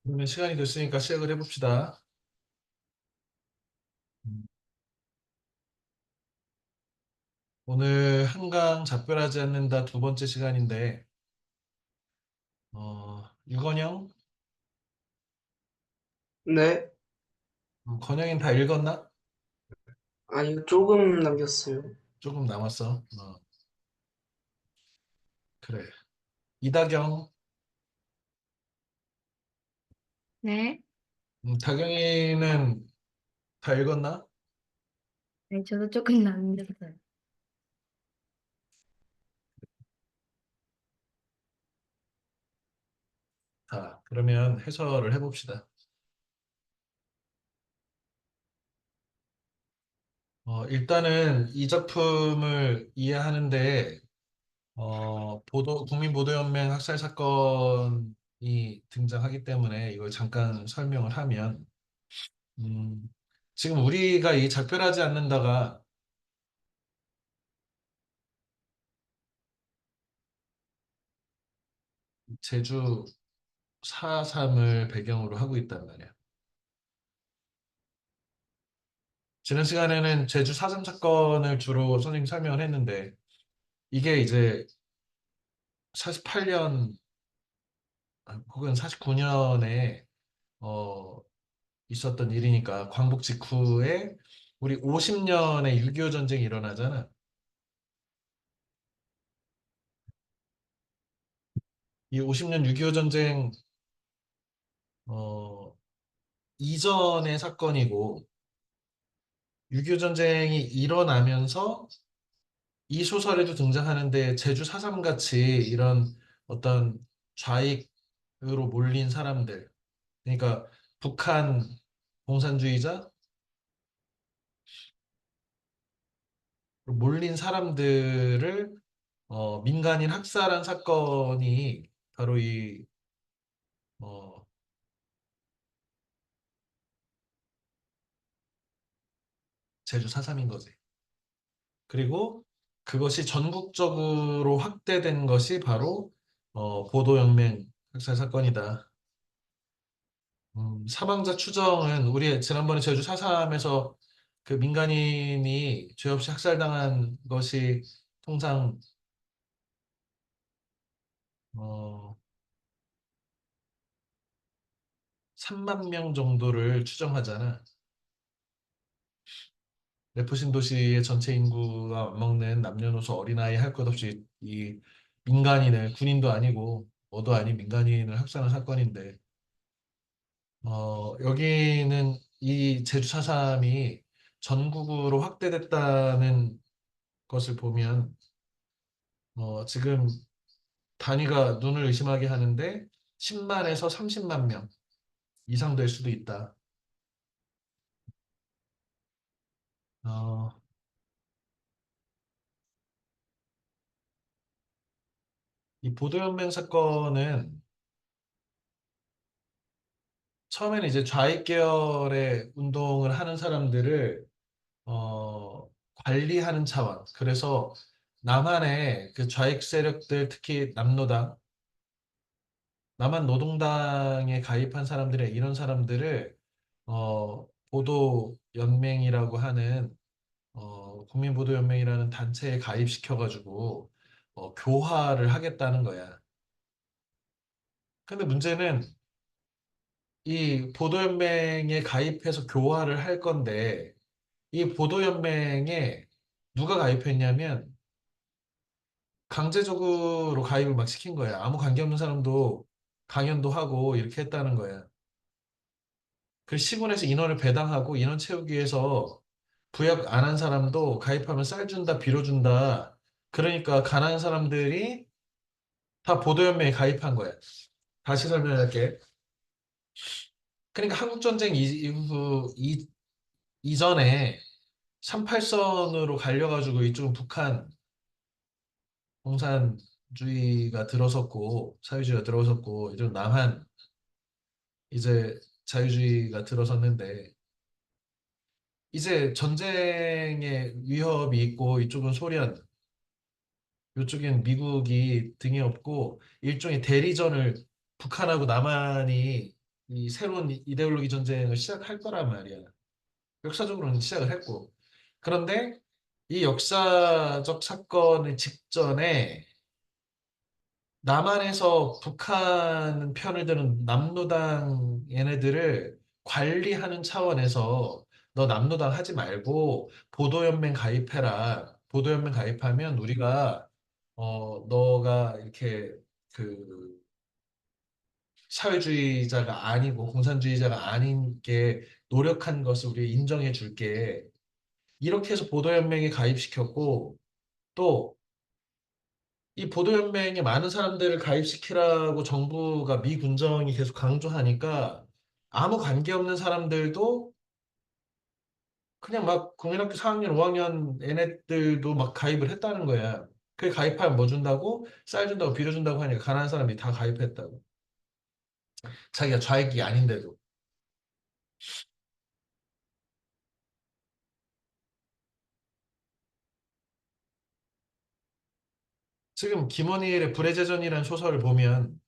그러면 시간이 됐으니까 시작을 해봅시다. 음, 오늘 한강 작별하지 않는다 두 번째 시간인데, 유건영, 네, 건영이는 다 읽었나? 아니요, 조금 남겼어요. 조금 남았어. 그래. 이다경, 네. 다경이는 다 읽었나? 네, 저도 조금 남겼어요. 자, 그러면 해설을 해봅시다. 일단은 이 작품을 이해하는데, 국민보도연맹 학살 사건이 등장하기 때문에 이걸 잠깐 설명을 하면, 음, 지금 우리가 이 작별하지 않는다가 제주 4.3을 배경으로 하고 있단 말이야. 지난 시간에는 제주 4.3 사건을 주로 선생님 설명을 했는데 이게 이제 48년 혹은 49년에 있었던 일이니까 광복 직후에 우리 50년의 6.25 전쟁이 일어나잖아. 이 50년 6.25 전쟁 어, 이전의 사건이고 6.25 전쟁이 일어나면서 이 소설에도 등장하는데 제주 4.3 같이 이런 어떤 좌익으로 몰린 사람들, 그러니까 북한 공산주의자 몰린 사람들을 민간인 학살한 사건이 바로 이 어, 제주 4.3인 거지. 그리고 그것이 전국적으로 확대된 것이 바로 보도연맹 학살 사건이다. 사망자 추정은 우리 지난번에 제주 4.3에서 그 민간인이 죄 없이 학살당한 것이 통상 어, 3만 명 정도를 추정하잖아. 레프 신도시의 전체 인구가 맞먹는 남녀노소 어린아이 할 것 없이 이 민간인을 군인도 아니고 뭐도 아닌 민간인을 학살한 사건인데 여기는 이 제주 4.3이 전국으로 확대됐다는 것을 보면 지금 단위가 눈을 의심하게 하는데 10만에서 30만 명 이상 될 수도 있다. 어, 이 보도연맹 사건은 처음에는 이제 좌익 계열의 운동을 하는 사람들을 관리하는 차원. 그래서 남한의 그 좌익 세력들, 특히 남노당, 남한 노동당에 가입한 사람들의 이런 사람들을 보도연맹이라고 하는 국민보도연맹이라는 단체에 가입시켜가지고 교화를 하겠다는 거야. 근데 문제는 이 보도연맹에 가입해서 교화를 할 건데 이 보도연맹에 누가 가입했냐면 강제적으로 가입을 막 시킨 거야. 아무 관계없는 사람도 강연도 하고 이렇게 했다는 거야. 그 시군에서 인원을 배당하고 인원 채우기 위해서 부역 안 한 사람도 가입하면 쌀 준다, 비료 준다. 그러니까 가난한 사람들이 다 보도연맹에 가입한 거야. 다시 설명할게. 그러니까 한국전쟁 이후 이전에 38선으로 갈려가지고 이쪽은 북한 공산주의가 들어섰고 사회주의가 들어섰고 이쪽 남한 이제 자유주의가 들어섰는데 이제 전쟁의 위협이 있고 이쪽은 소련 이쪽엔 미국이 등에 업고 일종의 대리전을 북한하고 남한이 이 새로운 이데올로기 전쟁을 시작할 거란 말이야. 역사적으로는 시작을 했고. 그런데 이 역사적 사건의 직전에 남한에서 북한 편을 드는 남로당 얘네들을 관리하는 차원에서 너 남로당 하지 말고 보도연맹 가입해라. 보도연맹 가입하면 우리가 너가 이렇게 그 사회주의자가 아니고 공산주의자가 아닌 게 노력한 것을 우리 인정해 줄게. 이렇게 해서 보도연맹에 가입시켰고 또 이 보도연맹에 많은 사람들을 가입시키라고 정부가 미 군정이 계속 강조하니까 아무 관계없는 사람들도 그냥 막 국민학교 4학년, 5학년 애네들도 막 가입을 했다는 거야. 그 가입하면 뭐 준다고? 쌀 준다고 비료 준다고 하니까 가난한 사람이 다 가입했다고. 자기가 좌익이 아닌데도. 지금 김원일의 불의 제전이라는 소설을 보면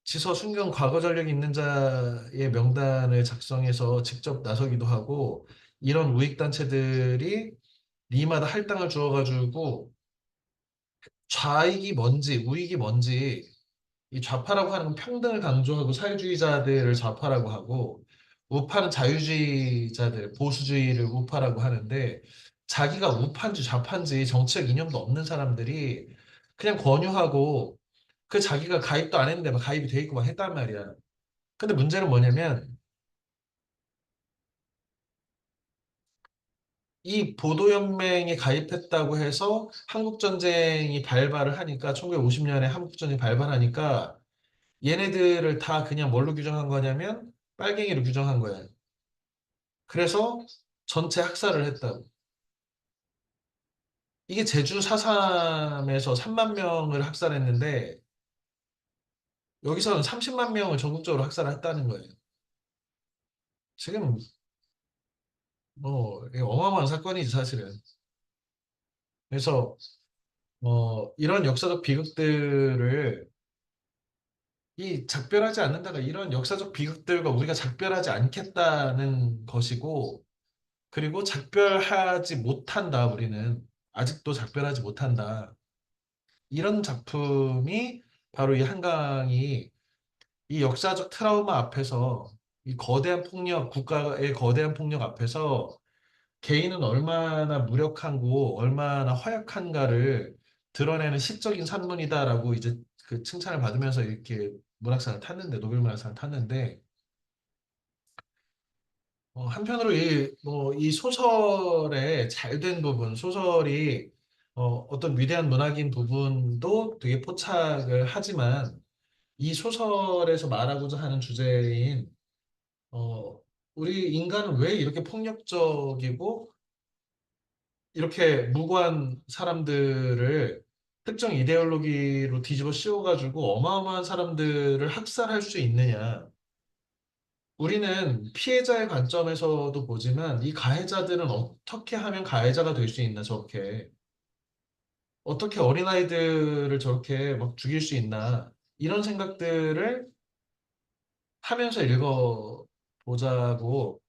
지서 순경 과거 전력이 있는 자의 명단을 작성해서 직접 나서기도 하고 이런 우익단체들이 니마다 할당을 주어가지고 좌익이 뭔지 우익이 뭔지 이 좌파라고 하는 건 평등을 강조하고 사회주의자들을 좌파라고 하고 우파는 자유주의자들 보수주의를 우파라고 하는데 자기가 우파인지 좌파인지 정치적 이념도 없는 사람들이 그냥 권유하고 그 자기가 가입도 안 했는데 막 가입이 돼 있고 막 했단 말이야. 근데 문제는 뭐냐면 이 보도연맹에 가입했다고 해서 한국전쟁이 발발을 하니까 1950년에 한국전쟁이 발발하니까 얘네들을 다 그냥 뭘로 규정한 거냐면 빨갱이로 규정한 거야. 그래서 전체 학살을 했다고. 이게 제주 4.3에서 3만 명을 학살했는데 여기서는 30만 명을 전국적으로 학살했다는 거예요. 지금 이게 어마어마한 사건이지 사실은. 그래서 이런 역사적 비극들을 이 작별하지 않는다가 이런 역사적 비극들과 우리가 작별하지 않겠다는 것이고 그리고 작별하지 못한다 우리는 아직도 작별하지 못한다 이런 작품이 바로 이 한강이 이 역사적 트라우마 앞에서 이 거대한 폭력 국가의 거대한 폭력 앞에서 개인은 얼마나 무력한고 얼마나 허약한가를 드러내는 시적인 산문이다라고 이제 그 칭찬을 받으면서 이렇게 문학상을 탔는데 노벨 문학상을 탔는데 한편으로 이 소설의 잘된 부분 소설이 어떤 위대한 문학인 부분도 되게 포착을 하지만 이 소설에서 말하고자 하는 주제인 어, 우리 인간은 왜 이렇게 폭력적이고 이렇게 무고한 사람들을 특정 이데올로기로 뒤집어 씌워가지고 어마어마한 사람들을 학살할 수 있느냐. 우리는 피해자의 관점에서도 보지만 이 가해자들은 어떻게 하면 가해자가 될 수 있나, 저렇게. 어떻게 어린아이들을 저렇게 막 죽일 수 있나. 이런 생각들을 하면서 읽어보자고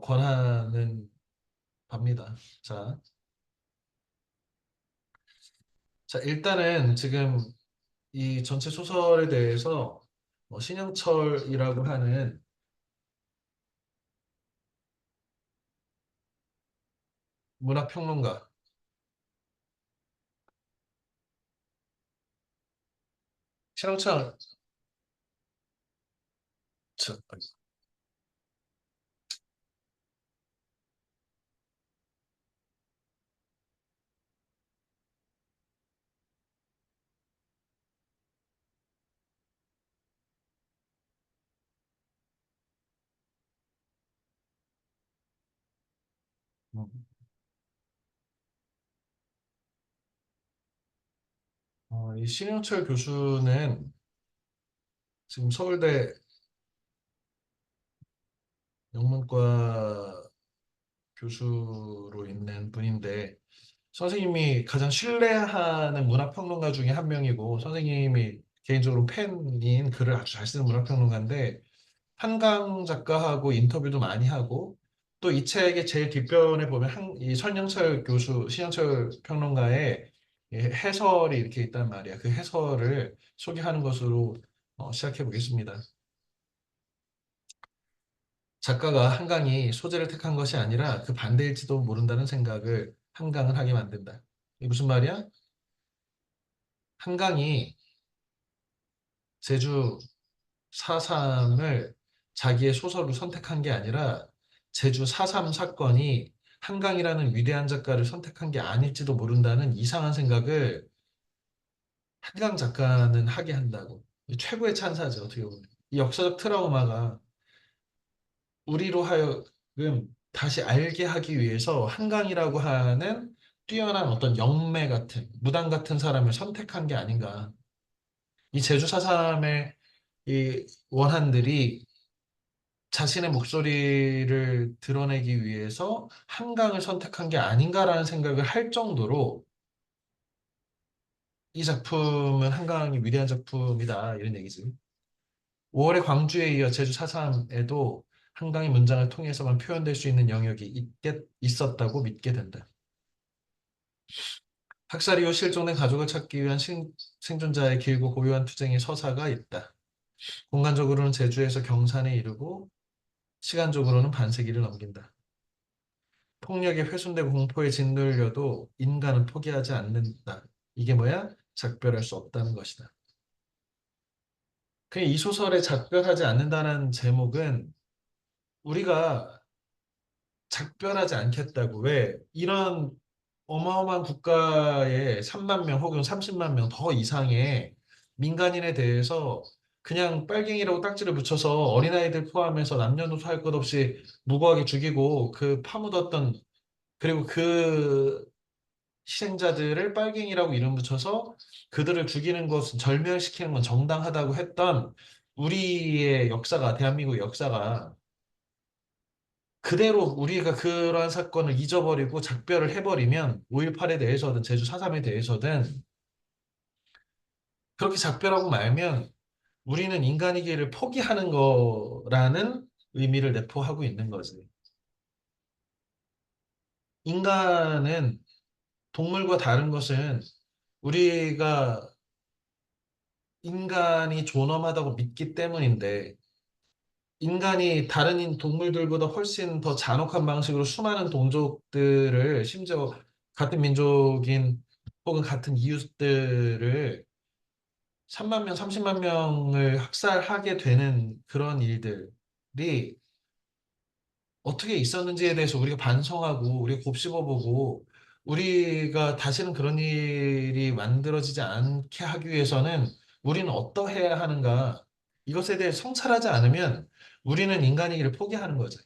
권하는 바입니다. 자, 자, 일단은 지금 이 전체 소설에 대해서 신영철이라고 하는 문학평론가, 신영철, 저, 이 신영철 교수는 지금 서울대 영문과 교수로 있는 분인데, 선생님이 가장 신뢰하는 문학평론가 중에 한 명이고, 선생님이 개인적으로 팬인 글을 아주 잘 쓰는 문학평론가인데, 한강 작가하고 인터뷰도 많이 하고 또 이 책의 제일 뒷변에 보면 이 설영철 교수, 신영철 평론가의 이 해설이 이렇게 있단 말이야. 그 해설을 소개하는 것으로 시작해 보겠습니다. 작가가 한강이 소재를 택한 것이 아니라 그 반대일지도 모른다는 생각을 한강을 하게 만든다. 이게 무슨 말이야? 한강이 제주 4.3을 자기의 소설로 선택한 게 아니라 제주 4.3 사건이 한강이라는 위대한 작가를 선택한 게 아닐지도 모른다는 이상한 생각을 한강 작가는 하게 한다고. 최고의 찬사죠, 어떻게 보면. 이 역사적 트라우마가 우리로 하여금 다시 알게 하기 위해서 한강이라고 하는 뛰어난 어떤 영매 같은, 무당 같은 사람을 선택한 게 아닌가. 이 제주 4.3의 이 원한들이 자신의 목소리를 드러내기 위해서 한강을 선택한 게 아닌가라는 생각을 할 정도로 이 작품은 한강이 위대한 작품이다 이런 얘기지. 5월의 광주에 이어 제주 4.3에도 한강의 문장을 통해서만 표현될 수 있는 영역이 있었다고 믿게 된다. 학살 이후 실종된 가족을 찾기 위한 생존자의 길고 고요한 투쟁의 서사가 있다. 공간적으로는 제주에서 경산에 이르고 시간적으로는 반세기를 넘긴다. 폭력에 훼손되고 공포에 짓눌려도 인간은 포기하지 않는다. 이게 뭐야? 작별할 수 없다는 것이다. 이 소설에 작별하지 않는다는 제목은 우리가 작별하지 않겠다고 왜 이런 어마어마한 국가의 3만 명 혹은 30만 명 더 이상의 민간인에 대해서 그냥 빨갱이라고 딱지를 붙여서 어린아이들 포함해서 남녀노소 할 것 없이 무고하게 죽이고 그 파묻었던 그리고 그 희생자들을 빨갱이라고 이름 붙여서 그들을 죽이는 것은 절멸시키는 건 정당하다고 했던 우리의 역사가 대한민국 역사가 그대로 우리가 그러한 사건을 잊어버리고 작별을 해버리면 5.18에 대해서든 제주 4.3에 대해서든 그렇게 작별하고 말면 우리는 인간이기를 포기하는 거라는 의미를 내포하고 있는 거지. 인간은 동물과 다른 것은 우리가 인간이 존엄하다고 믿기 때문인데 인간이 다른 동물들보다 훨씬 더 잔혹한 방식으로 수많은 동족들을 심지어 같은 민족인 혹은 같은 이웃들을 3만 명, 30만 명을 학살하게 되는 그런 일들이 어떻게 있었는지에 대해서 우리가 반성하고 우리가 곱씹어보고 우리가 다시는 그런 일이 만들어지지 않게 하기 위해서는 우리는 어떠해야 하는가 이것에 대해 성찰하지 않으면 우리는 인간이기를 포기하는 거죠.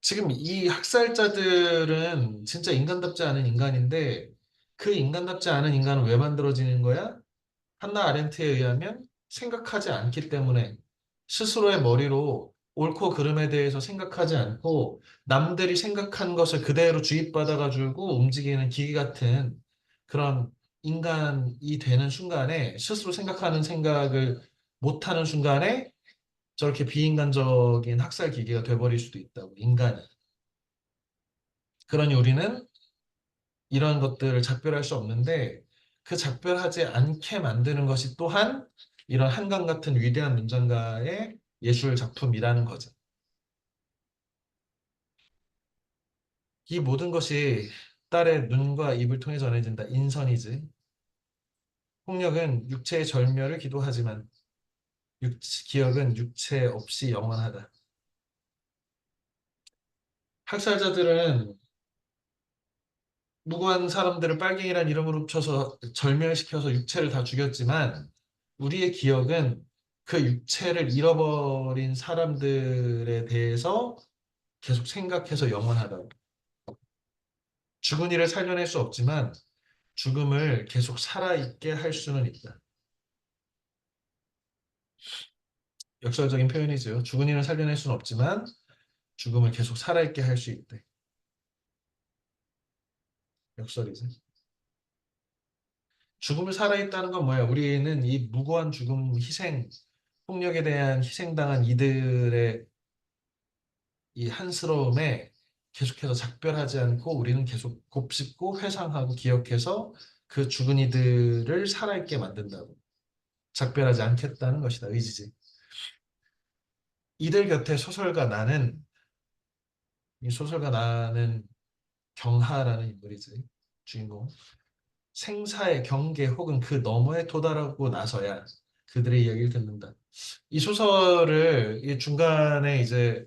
지금 이 학살자들은 진짜 인간답지 않은 인간인데 그 인간답지 않은 인간은 왜 만들어지는 거야? 한나 아렌트에 의하면 생각하지 않기 때문에 스스로의 머리로 옳고 그름에 대해서 생각하지 않고 남들이 생각한 것을 그대로 주입받아가지고 움직이는 기계 같은 그런 인간이 되는 순간에 스스로 생각하는 생각을 못하는 순간에 저렇게 비인간적인 학살 기계가 돼버릴 수도 있다고 인간이. 그러니 우리는 이런 것들을 작별할 수 없는데 그 작별하지 않게 만드는 것이 또한 이런 한강 같은 위대한 문장가의 예술 작품이라는 거죠. 이 모든 것이 딸의 눈과 입을 통해 전해진다. 인선이지. 폭력은 육체의 절멸을 기도하지만 기억은 육체 없이 영원하다. 학살자들은 무고한 사람들을 빨갱이란 이름으로 붙여서 절멸시켜서 육체를 다 죽였지만 우리의 기억은 그 육체를 잃어버린 사람들에 대해서 계속 생각해서 영원하다고. 죽은 이를 살려낼 수 없지만 죽음을 계속 살아있게 할 수는 있다. 역설적인 표현이죠. 죽은 이를 살려낼 수는 없지만 죽음을 계속 살아있게 할 수 있대. 역설이지. 죽음을 살아있다는 건 뭐야? 우리는 이 무고한 죽음, 희생, 폭력에 대한 희생당한 이들의 이 한스러움에 계속해서 작별하지 않고 우리는 계속 곱씹고 회상하고 기억해서 그 죽은 이들을 살아있게 만든다고. 작별하지 않겠다는 것이다. 의지지. 이들 곁에 소설가 나는, 이 소설가 나는 경하라는 인물이지. 주인공. 생사의 경계 혹은 그 너머에 도달하고 나서야 그들의 이야기를 듣는다. 이 소설을 이 중간에 이제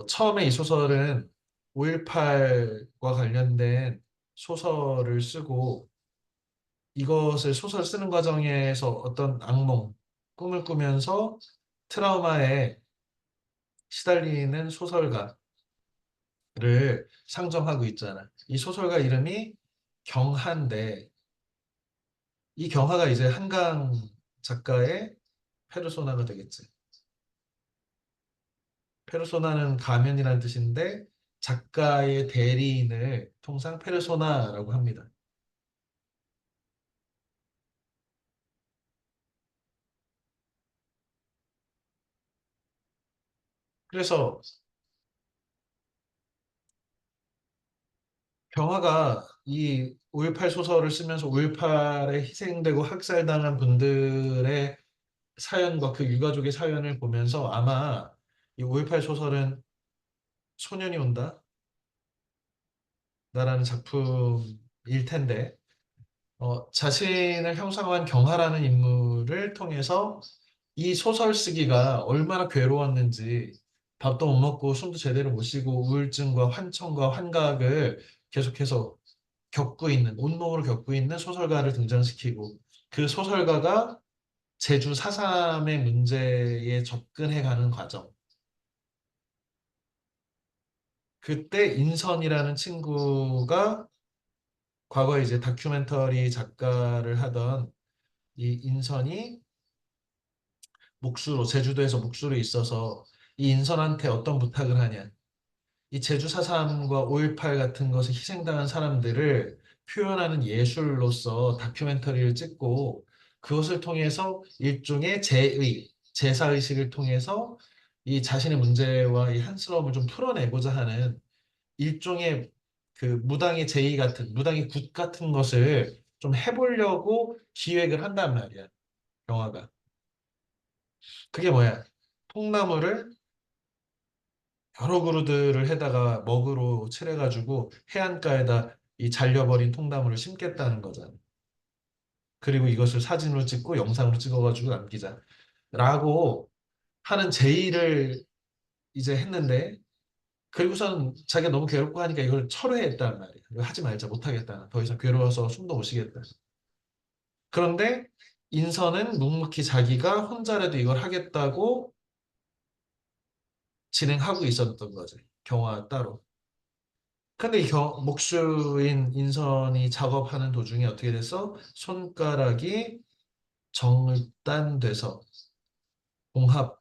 처음에 이 소설은 5.18과 관련된 소설을 쓰고 이것을 소설 쓰는 과정에서 어떤 악몽, 꿈을 꾸면서 트라우마에 시달리는 소설가를 상정하고 있잖아. 이 소설가 이름이 경하인데 이 경하가 이제 한강 작가의 페르소나가 되겠지. 페르소나는 가면이라는 뜻인데 작가의 대리인을 통상 페르소나라고 합니다. 그래서 경화가 이 5.18 소설을 쓰면서 5.18에 희생되고 학살당한 분들의 사연과 그 유가족의 사연을 보면서 아마 이 5.18 소설은 소년이 온다 라는 작품일 텐데 자신을 형상화한 경하라는 인물을 통해서 이 소설 쓰기가 얼마나 괴로웠는지 밥도 못 먹고 숨도 제대로 못 쉬고 우울증과 환청과 환각을 계속해서 겪고 있는 온몸으로 겪고 있는 소설가를 등장시키고 그 소설가가 제주 4.3의 문제에 접근해 가는 과정. 그때 인선이라는 친구가 과거에 이제 다큐멘터리 작가를 하던 이 인선이 제주도에서 묵수로 있어서 이 인선한테 어떤 부탁을 하냐. 이 제주 4.3과 5.18 같은 것에 희생당한 사람들을 표현하는 예술로서 다큐멘터리를 찍고 그것을 통해서 일종의 제사의식을 통해서 이 자신의 문제와 이 한스러움을 좀 풀어내고자 하는 일종의 그 무당의 제의 같은, 무당의 굿 같은 것을 좀 해보려고 기획을 한단 말이야, 영화가. 그게 뭐야? 통나무를 여러 그루들을 해다가 먹으로 칠해가지고 해안가에다 이 잘려버린 통나무를 심겠다는 거잖아. 그리고 이것을 사진으로 찍고 영상으로 찍어가지고 남기자. 라고 하는 제의를 이제 했는데, 그리고선 자기가 너무 괴롭고 하니까 이걸 철회했단 말이야. 이거 하지 말자, 못하겠다. 더 이상 괴로워서 숨도 못 쉬겠다. 그런데 인선은 묵묵히 자기가 혼자라도 이걸 하겠다고 진행하고 있었던 거지. 경화 따로. 근데 이 목수인 인선이 작업하는 도중에 어떻게 됐어? 손가락이 정단돼서 봉합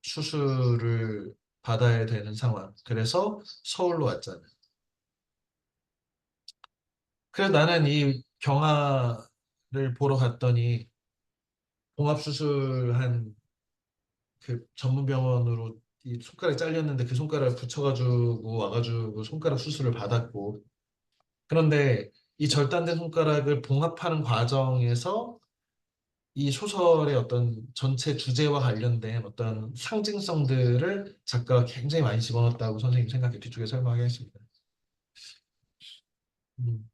수술을 받아야 되는 상황. 그래서 서울로 왔잖아. 그래서 나는 이 경화를 보러 갔더니 봉합 수술한 그 전문 병원으로 이 손가락이 잘렸는데 그 손가락을 붙여가지고 와가지고 손가락 수술을 받았고 그런데 이 절단된 손가락을 봉합하는 과정에서 이 소설의 어떤 전체 주제와 관련된 어떤 상징성들을 작가가 굉장히 많이 집어넣었다고 선생님 생각해 뒤쪽에 설명하겠습니다. 음.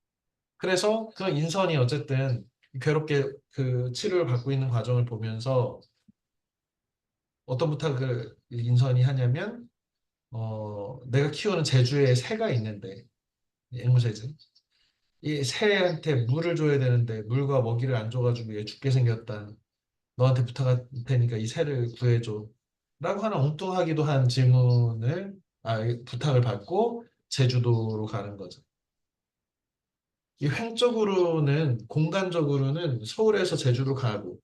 그래서 그 인선이 어쨌든 괴롭게 그 치료를 받고 있는 과정을 보면서 어떤 부탁을 인선이 하냐면 내가 키우는 제주에 새가 있는데 앵무새지. 이 새한테 물을 줘야 되는데 물과 먹이를 안 줘가지고 얘 죽게 생겼다. 너한테 부탁할 테니까 이 새를 구해줘. 라고 하는 엉뚱하기도 한 부탁을 받고 제주도로 가는 거죠. 이 횡적으로는, 공간적으로는 서울에서 제주로 가고,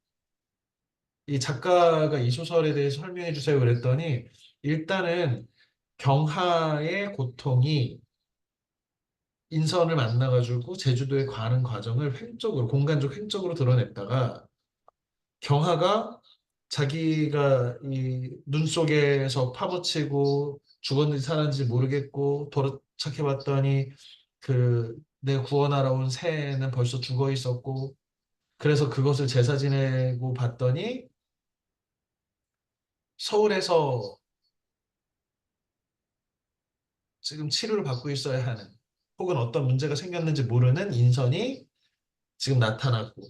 이 작가가 이 소설에 대해서 설명해 주세요 그랬더니, 일단은 경하의 고통이 인선을 만나가지고 제주도에 가는 과정을 횡적으로 공간적 횡적으로 드러냈다가 경하가 자기가 이 눈 속에서 파묻히고 죽었는지 살았는지 모르겠고 도착해 봤더니 그 내 구원하러 온 새는 벌써 죽어 있었고 그래서 그것을 제사 지내고 봤더니 서울에서 지금 치료를 받고 있어야 하는 혹은 어떤 문제가 생겼는지 모르는 인선이 지금 나타났고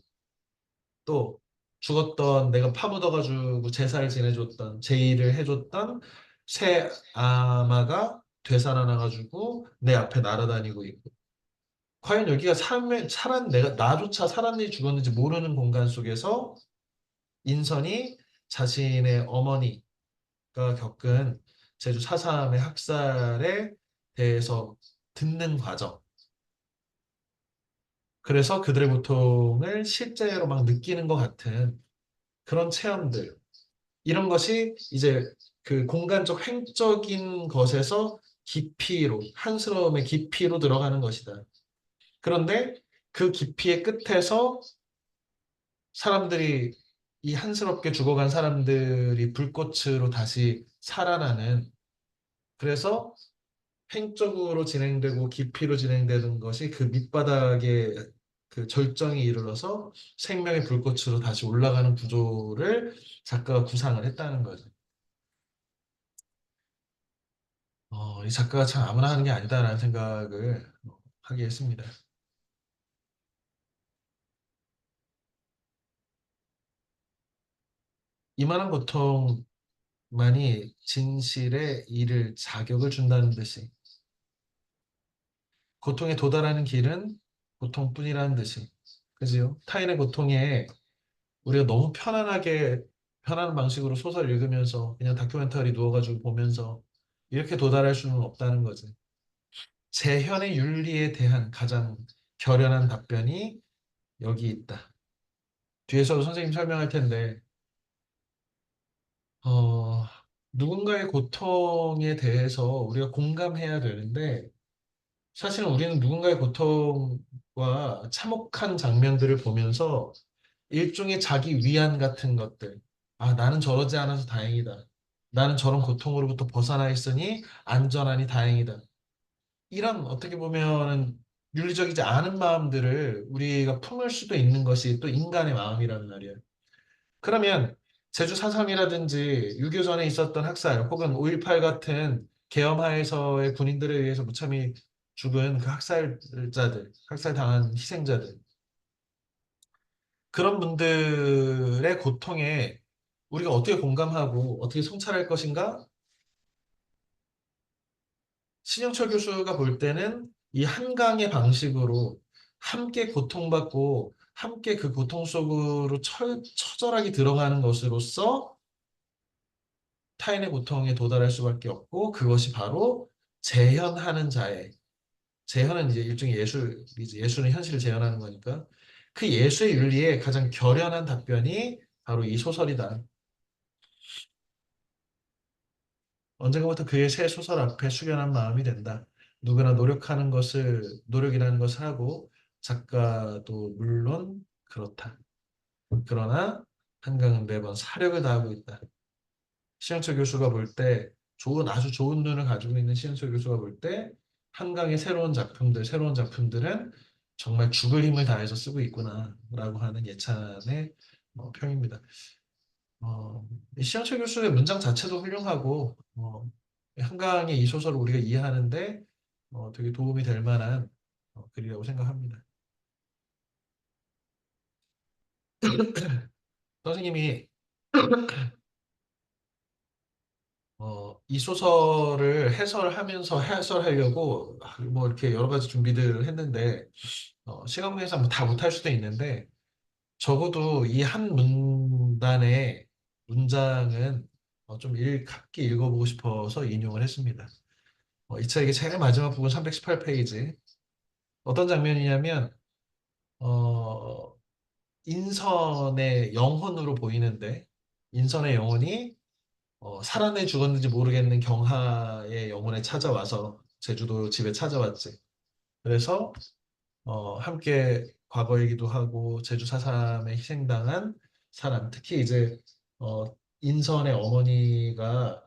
또 죽었던 내가 파묻어가지고 제사를 지내줬던 제의를 해줬던 새 아마가 되살아나가지고 내 앞에 날아다니고 있고 과연 여기가 내가 나조차 살았는지 죽었는지 모르는 공간 속에서 인선이 자신의 어머니가 겪은 제주 4.3의 학살에 대해서 듣는 과정 그래서 그들의 고통을 실제로 막 느끼는 것 같은 그런 체험들 이런 것이 이제 그 공간적 횡적인 것에서 깊이로, 한스러움의 깊이로 들어가는 것이다. 그런데 그 깊이의 끝에서 사람들이 이 한스럽게 죽어간 사람들이 불꽃으로 다시 살아나는 그래서 횡적으로 진행되고 깊이로 진행되는 것이 그 밑바닥에 그 절정에 이르러서 생명의 불꽃으로 다시 올라가는 구조를 작가가 구상을 했다는 거죠. 이 작가가 참 아무나 하는 게 아니다라는 생각을 하게 했습니다. 이만한 고통만이 진실에 이를 자격을 준다는 듯이 고통에 도달하는 길은 고통뿐이라는 듯이 그지요? 타인의 고통에 우리가 너무 편안한 방식으로 소설 읽으면서 그냥 다큐멘터리 누워가지고 보면서 이렇게 도달할 수는 없다는 거지. 재현의 윤리에 대한 가장 결연한 답변이 여기 있다. 뒤에서도 선생님 설명할 텐데 어, 누군가의 고통에 대해서 우리가 공감해야 되는데 사실은 우리는 누군가의 고통과 참혹한 장면들을 보면서 일종의 자기 위안 같은 것들. 아, 나는 저러지 않아서 다행이다. 나는 저런 고통으로부터 벗어나 있으니 안전하니 다행이다. 이런 어떻게 보면은 윤리적이지 않은 마음들을 우리가 품을 수도 있는 것이 또 인간의 마음이라는 말이에요. 그러면 제주 4.3이라든지 6.25 전에 있었던 학살 혹은 5.18 같은 계엄하에서의 군인들에 의해서 무참히 죽은 그 학살자들, 학살당한 희생자들 그런 분들의 고통에 우리가 어떻게 공감하고 어떻게 성찰할 것인가? 신영철 교수가 볼 때는 이 한강의 방식으로 함께 고통받고 함께 그 고통 속으로 처절하게 들어가는 것으로서 타인의 고통에 도달할 수밖에 없고 그것이 바로 재현하는 자의 재현은 이제 일종의 예술이지 예술은 현실을 재현하는 거니까 그 예술의 윤리에 가장 결연한 답변이 바로 이 소설이다. 언젠가부터 그의 새 소설 앞에 숙연한 마음이 된다. 누구나 노력이라는 것을 하고 작가도 물론 그렇다. 그러나 한강은 매번 사력을 다하고 있다. 시영철 교수가 볼 때 아주 좋은 눈을 가지고 있는 시영철 교수가 볼 때 한강의 새로운 작품들은 정말 죽을 힘을 다해서 쓰고 있구나라고 하는 예찬의 평입니다. 이 시영철 교수의 문장 자체도 훌륭하고 한강의 이 소설을 우리가 이해하는데 되게 도움이 될 만한 글이라고 생각합니다. 선생님이 이 소설을 해설하려고 뭐 이렇게 여러 가지 준비들을 했는데 시간 관계상 뭐다 못할 수도 있는데 적어도 이 한 문단의 문장은 좀 가볍게 읽어보고 싶어서 인용을 했습니다. 이 책의 제일 마지막 부분 318페이지 어떤 장면이냐면 어, 인선의 영혼으로 보이는데 인선의 영혼이 살았는지 죽었는지 모르겠는 경하의 영혼에 찾아와서 제주도 집에 찾아왔지. 그래서 함께 과거 얘기도 하고 제주 4.3에 희생당한 사람, 특히 이제 어, 인선의 어머니가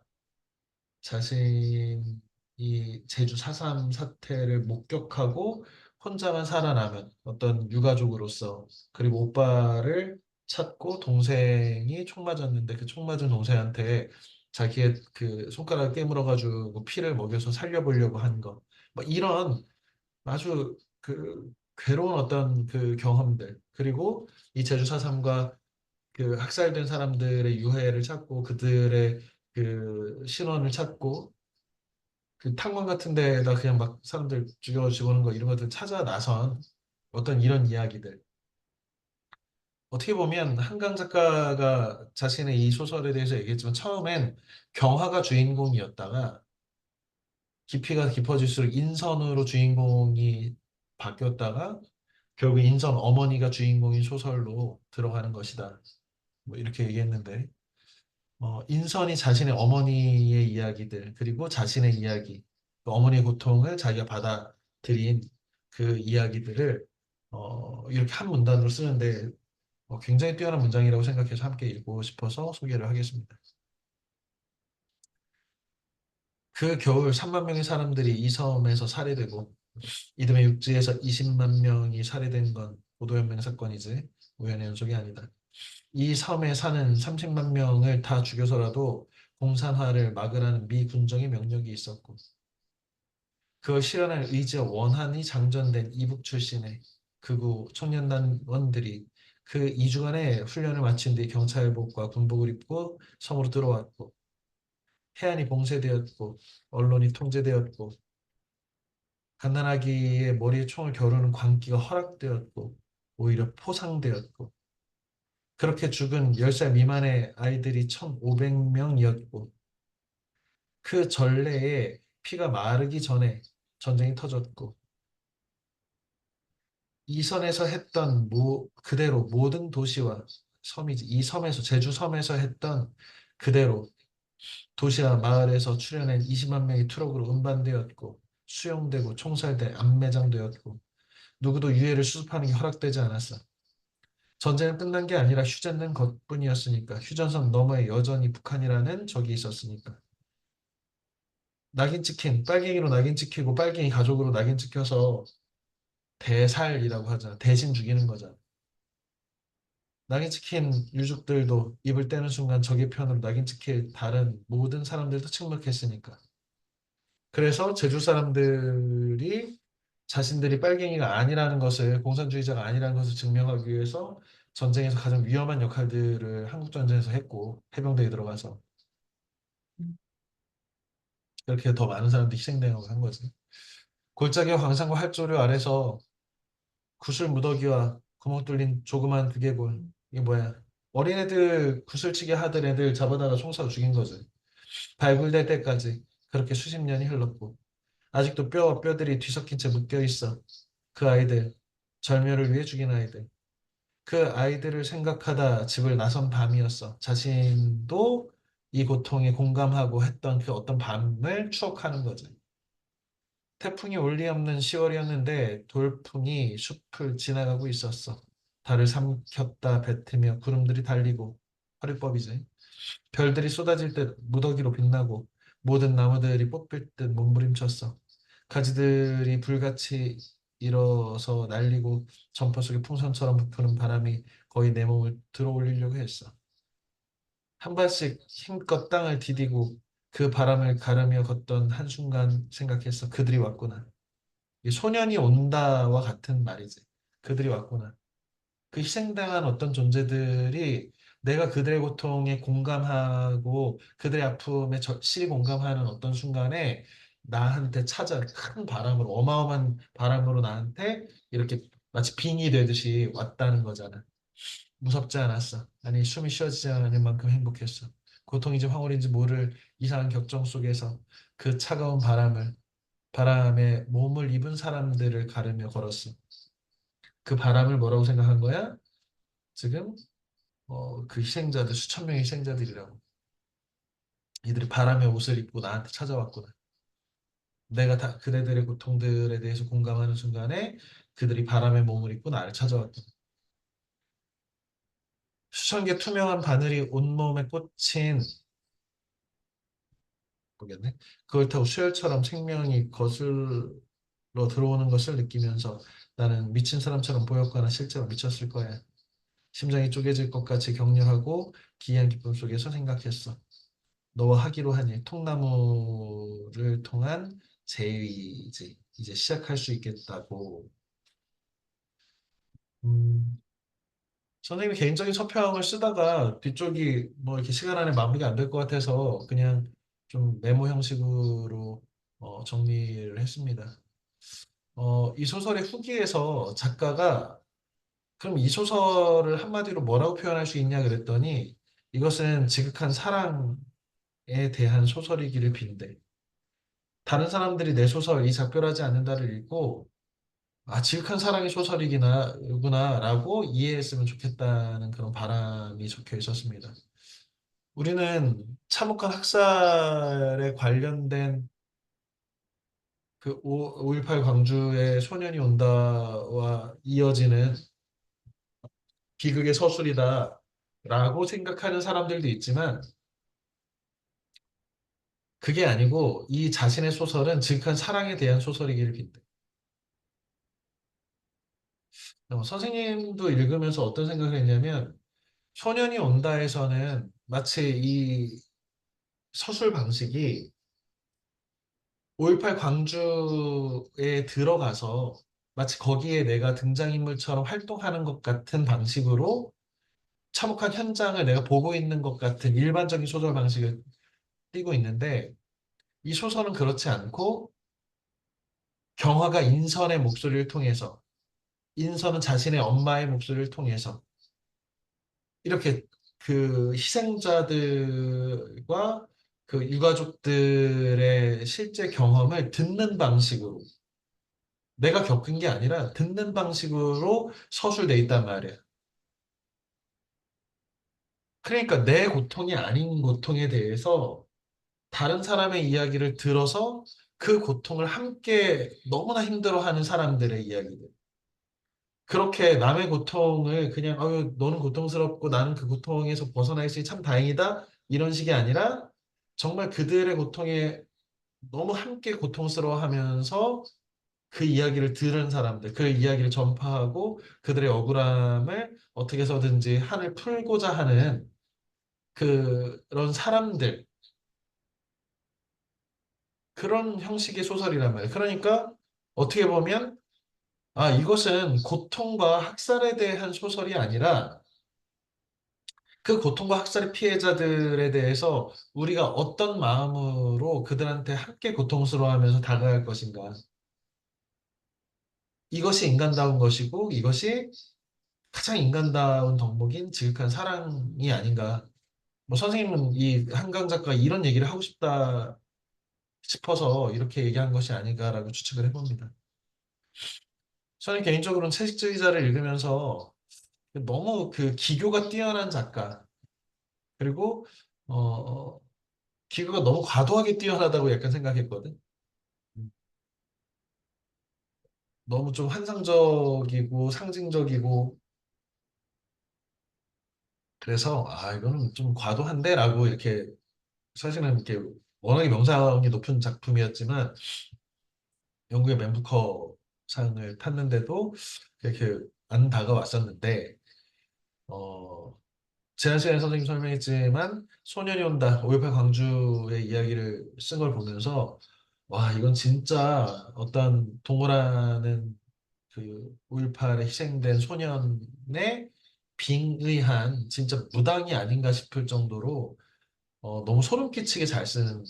자신이 제주 4.3 사태를 목격하고 혼자만 살아남은 어떤 유가족으로서 그리고 오빠를 찾고 동생이 총 맞았는데 그 총 맞은 동생한테 자기의 그 손가락 깨물어가지고 피를 먹여서 살려보려고 한 거. 뭐 이런 아주 그 괴로운 어떤 그 경험들 그리고 이 제주 4.3과 그 학살된 사람들의 유해를 찾고 그들의 그 신원을 찾고 그 탄광 같은 데에다 그냥 막 사람들 죽여 집어넣는 거 이런 것들 찾아 나선 어떤 이런 이야기들. 어떻게 보면 한강 작가가 자신의 이 소설에 대해서 얘기했지만 처음엔 경화가 주인공이었다가 깊이가 깊어질수록 인선으로 주인공이 바뀌었다가 결국 인선 어머니가 주인공인 소설로 들어가는 것이다. 뭐 이렇게 얘기했는데 인선이 자신의 어머니의 이야기들, 그리고 자신의 이야기, 그 어머니의 고통을 자기가 받아들인 그 이야기들을 이렇게 한 문단으로 쓰는데 굉장히 뛰어난 문장이라고 생각해서 함께 읽고 싶어서 소개를 하겠습니다. 그 겨울 3만 명의 사람들이 이 섬에서 살해되고 이듬해 육지에서 20만 명이 살해된 건 보도연맹 사건이지 우연의 연속이 아니다. 이 섬에 사는 30만 명을 다 죽여서라도 공산화를 막으라는 미 군정의 명령이 있었고 그걸 실현할 의지와 원한이 장전된 이북 출신의 극우 청년단원들이 그 2주간의 훈련을 마친 뒤 경찰복과 군복을 입고 섬으로 들어왔고 해안이 봉쇄되었고 언론이 통제되었고 갓난아기의 머리에 총을 겨루는 광기가 허락되었고 오히려 포상되었고 그렇게 죽은 10살 미만의 아이들이 1,500명이었고 그 전래에 피가 마르기 전에 전쟁이 터졌고 이 선에서 했던 그대로 모든 도시와 섬이지 이 섬에서 제주 섬에서 했던 그대로 도시와 마을에서 출현한 20만 명이 트럭으로 운반되었고 수용되고 총살돼 안매장되었고 누구도 유해를 수습하는 게 허락되지 않았어. 전쟁은 끝난 게 아니라 휴전된 것뿐이었으니까 휴전선 너머에 여전히 북한이라는 적이 있었으니까 낙인 찍힌 빨갱이로 낙인 찍히고 빨갱이 가족으로 낙인 찍혀서 대살이라고 하잖아. 대신 죽이는 거잖아. 낙인 찍힌 유족들도 입을 떼는 순간 적의 편으로 낙인 찍힐 다른 모든 사람들도 침묵했으니까. 그래서 제주 사람들이 자신들이 빨갱이가 아니라는 것을 공산주의자가 아니라는 것을 증명하기 위해서 전쟁에서 가장 위험한 역할들을 한국 전쟁에서 했고 해병대에 들어가서 그렇게 더 많은 사람들이 희생당하고 한 거지. 골짜기와 광산과 활조류 아래서 구슬 무더기와 구멍 뚫린 조그만 두개골 이게 뭐야? 어린애들 구슬치기 하던 애들 잡아다가 총 쏴서 죽인 거지. 발굴될 때까지 그렇게 수십 년이 흘렀고 아직도 뼈와 뼈들이 뒤섞인 채 묶여 있어. 그 아이들, 절묘를 위해 죽인 아이들. 그 아이들을 생각하다 집을 나선 밤이었어. 자신도 이 고통에 공감하고 했던 그 어떤 밤을 추억하는 거지. 태풍이 올 리 없는 10월이었는데 돌풍이 숲을 지나가고 있었어. 달을 삼켰다 뱉으며 구름들이 달리고 화류법이지. 별들이 쏟아질 때 무더기로 빛나고 모든 나무들이 뽑힐 듯 몸부림쳤어. 가지들이 불같이 일어서 날리고 점퍼 속에 풍선처럼 부푸는 바람이 거의 내 몸을 들어올리려고 했어. 한 발씩 힘껏 땅을 디디고 그 바람을 가르며 걷던 한순간 생각했어. 그들이 왔구나. 이 소년이 온다와 같은 말이지. 그들이 왔구나. 그 희생당한 어떤 존재들이 내가 그들의 고통에 공감하고 그들의 아픔에 절실히 공감하는 어떤 순간에 나한테 찾아 큰 바람으로 어마어마한 바람으로 나한테 이렇게 마치 빙이 되듯이 왔다는 거잖아. 무섭지 않았어. 아니 숨이 쉬어지지 않을 만큼 행복했어. 고통인지 황홀인지 모를 이상한 격정 속에서 그 차가운 바람에 몸을 입은 사람들을 가르며 걸었어. 그 바람을 뭐라고 생각한 거야? 지금 그 희생자들 수천 명의 희생자들이라고 이들이 바람의 옷을 입고 나한테 찾아왔구나. 내가 다 그대들의 고통들에 대해서 공감하는 순간에 그들이 바람의 몸을 입고 나를 찾아왔다. 수천 개 투명한 바늘이 온몸에 꽂힌 모르겠네. 그걸 타고 수혈처럼 생명이 거슬러 들어오는 것을 느끼면서 나는 미친 사람처럼 보였거나 실제로 미쳤을 거야. 심장이 쪼개질 것 같이 격렬하고 기이한 기쁨 속에서 생각했어. 너와 하기로 한 일, 통나무를 통한 제의지. 이제 시작할 수 있겠다고. 음, 선생님이 개인적인 서평을 쓰다가 뒤쪽이 뭐 이렇게 시간 안에 마무리가 안 될 것 같아서 그냥 좀 메모 형식으로 정리를 했습니다. 이 소설의 후기에서 작가가 그럼 이 소설을 한마디로 뭐라고 표현할 수 있냐 그랬더니 이것은 지극한 사랑에 대한 소설이기를 빈대. 다른 사람들이 내 소설 이 작별하지 않는다를 읽고 아, 지극한 사랑의 소설이구나라고 이해했으면 좋겠다는 그런 바람이 적혀 있었습니다. 우리는 참혹한 학살에 관련된 그 5.18 광주의 소년이 온다와 이어지는 비극의 서술이다라고 생각하는 사람들도 있지만 그게 아니고 이 자신의 소설은 지극한 사랑에 대한 소설이기를 빈대. 선생님도 읽으면서 어떤 생각을 했냐면 소년이 온다에서는 마치 이 서술 방식이 5.18 광주에 들어가서 마치 거기에 내가 등장인물처럼 활동하는 것 같은 방식으로 참혹한 현장을 내가 보고 있는 것 같은 일반적인 소설 방식을 띠고 있는데 이 소설은 그렇지 않고 경화가 인선의 목소리를 통해서 인선은 자신의 엄마의 목소리를 통해서 이렇게 그 희생자들과 그 유가족들의 실제 경험을 듣는 방식으로 내가 겪은 게 아니라 듣는 방식으로 서술돼 있단 말이야. 그러니까 내 고통이 아닌 고통에 대해서 다른 사람의 이야기를 들어서 그 고통을 함께 너무나 힘들어하는 사람들의 이야기들. 그렇게 남의 고통을 그냥 아유 너는 고통스럽고 나는 그 고통에서 벗어나 있으니 참 다행이다 이런 식이 아니라 정말 그들의 고통에 너무 함께 고통스러워하면서 그 이야기를 들은 사람들, 그 이야기를 전파하고 그들의 억울함을 어떻게 해서든지 한을 풀고자 하는 그런 사람들, 그런 형식의 소설이란 말이에요. 그러니까 어떻게 보면 아, 이것은 고통과 학살에 대한 소설이 아니라 그 고통과 학살의 피해자들에 대해서 우리가 어떤 마음으로 그들한테 함께 고통스러워하면서 다가갈 것인가. 이것이 인간다운 것이고 이것이 가장 인간다운 덕목인 지극한 사랑이 아닌가. 뭐 선생님은 이 한강 작가가 이런 얘기를 하고 싶다 싶어서 이렇게 얘기한 것이 아닌가라고 추측을 해봅니다. 저는 개인적으로는 채식주의자를 읽으면서 너무 그 기교가 뛰어난 작가 그리고 어, 기교가 너무 과도하게 뛰어나다고 약간 생각했거든. 너무 좀 환상적이고 상징적이고 그래서 아 이거는 좀 과도한데라고 이렇게 사실은 이렇게 워낙에 명성이 높은 작품이었지만 영국의 맨 부커 상을 탔는데도 이렇게 안 다가왔었는데 어, 지난 시간에 선생님 설명했지만 소년이 온다 5.18 광주의 이야기를 쓴 걸 보면서 와 이건 진짜 어떤 동물하는 그 5.18에 희생된 소년의 빙의한 진짜 무당이 아닌가 싶을 정도로 너무 소름 끼치게 잘 쓰는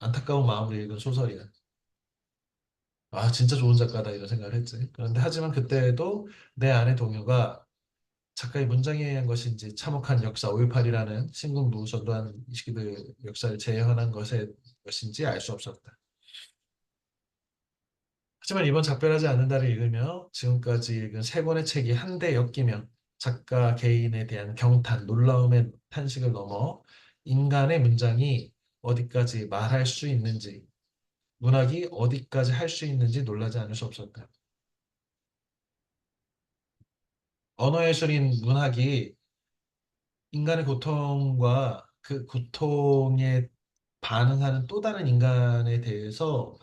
안타까운 마음으로 읽은 소설이야. 아, 진짜 좋은 작가다 이런 생각을 했지. 그런데 하지만 그때도 내 아내 동요가 작가의 문장에 의한 것인지 참혹한 역사 5.18이라는 신궁 노선도한 이 시기들 역사를 재현한 것인지 알 수 없었다. 하지만 이번 작별하지 않는다를 읽으며 지금까지 읽은 세 권의 책이 한데 엮이며 작가 개인에 대한 경탄, 놀라움의 탄식을 넘어 인간의 문장이 어디까지 말할 수 있는지 문학이 어디까지 할 수 있는지 놀라지 않을 수 없었다. 언어예술인 문학이 인간의 고통과 그 고통에 반응하는 또 다른 인간에 대해서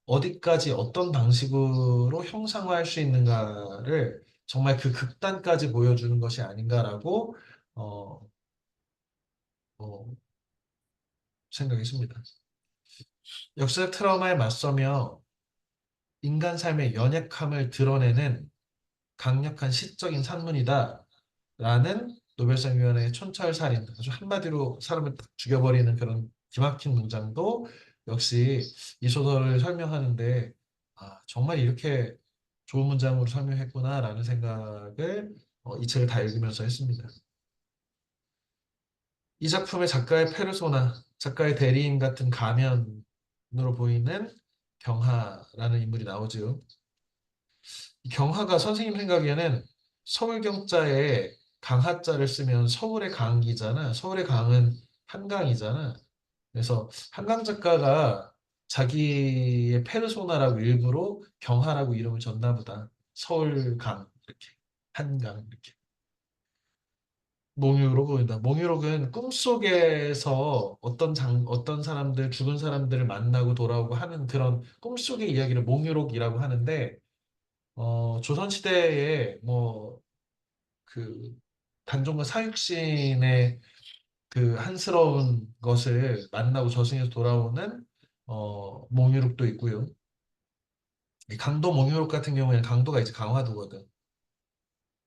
어디까지 어떤 방식으로 형상화할 수 있는가를 정말 그 극단까지 보여주는 것이 아닌가라고 어, 어, 생각했습니다. 역사적 트라우마에 맞서며 인간 삶의 연약함을 드러내는 강력한 시적인 산문이다. 라는 노벨상위원회의 촌철살인, 아주 한마디로 사람을 딱 죽여버리는 그런 기막힌 문장도 역시 이 소설을 설명하는데 정말 이렇게 좋은 문장으로 설명했구나라는 생각을 이 책을 다 읽으면서 했습니다. 이 작품의 작가의 페르소나, 작가의 대리인 같은 가면으로 보이는 경하라는 인물이 나오죠. 이 경하가 선생님 생각에는 서울경자에 강하자를 쓰면 서울의 강이잖아. 서울의 강은 한강이잖아. 그래서 한강 작가가 자기의 페르소나라고 일부러 경하라고 이름을 줬나 보다. 서울강 이렇게 한강 이렇게. 몽유록입니다. 몽유록은 꿈속에서 어떤 사람들 죽은 사람들을 만나고 돌아오고 하는 그런 꿈속의 이야기를 몽유록이라고 하는데 조선시대에 뭐 그 단종과 사육신의 그 한스러운 것을 만나고 저승에서 돌아오는 몽유록도 있고요. 이 강도 몽유록 같은 경우에는 강도가 이제 강화도거든.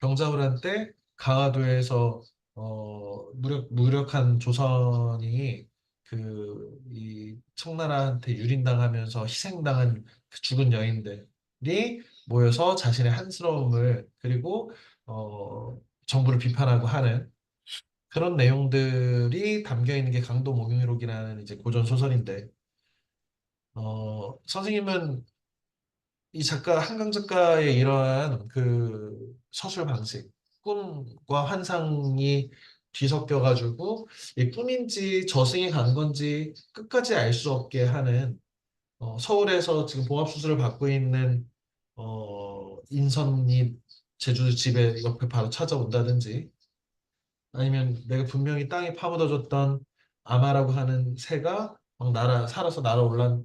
병자호란 때 강화도에서 무력한 조선이 그 이 청나라한테 유린당하면서 희생당한 그 죽은 여인들이 모여서 자신의 한스러움을 그리고 정부를 비판하고 하는 그런 내용들이 담겨 있는 게 강도 몽유록이라는 이제 고전 소설인데 선생님은 이 작가 한강 작가의 이러한 그 서술 방식, 꿈과 환상이 뒤섞여 가지고 이 꿈인지 저승에 간 건지 끝까지 알 수 없게 하는 서울에서 지금 봉합 수술을 받고 있는 인선이 제주 집에 옆에 바로 찾아온다든지 아니면 내가 분명히 땅에 파묻어졌던 아마라고 하는 새가 막 살아서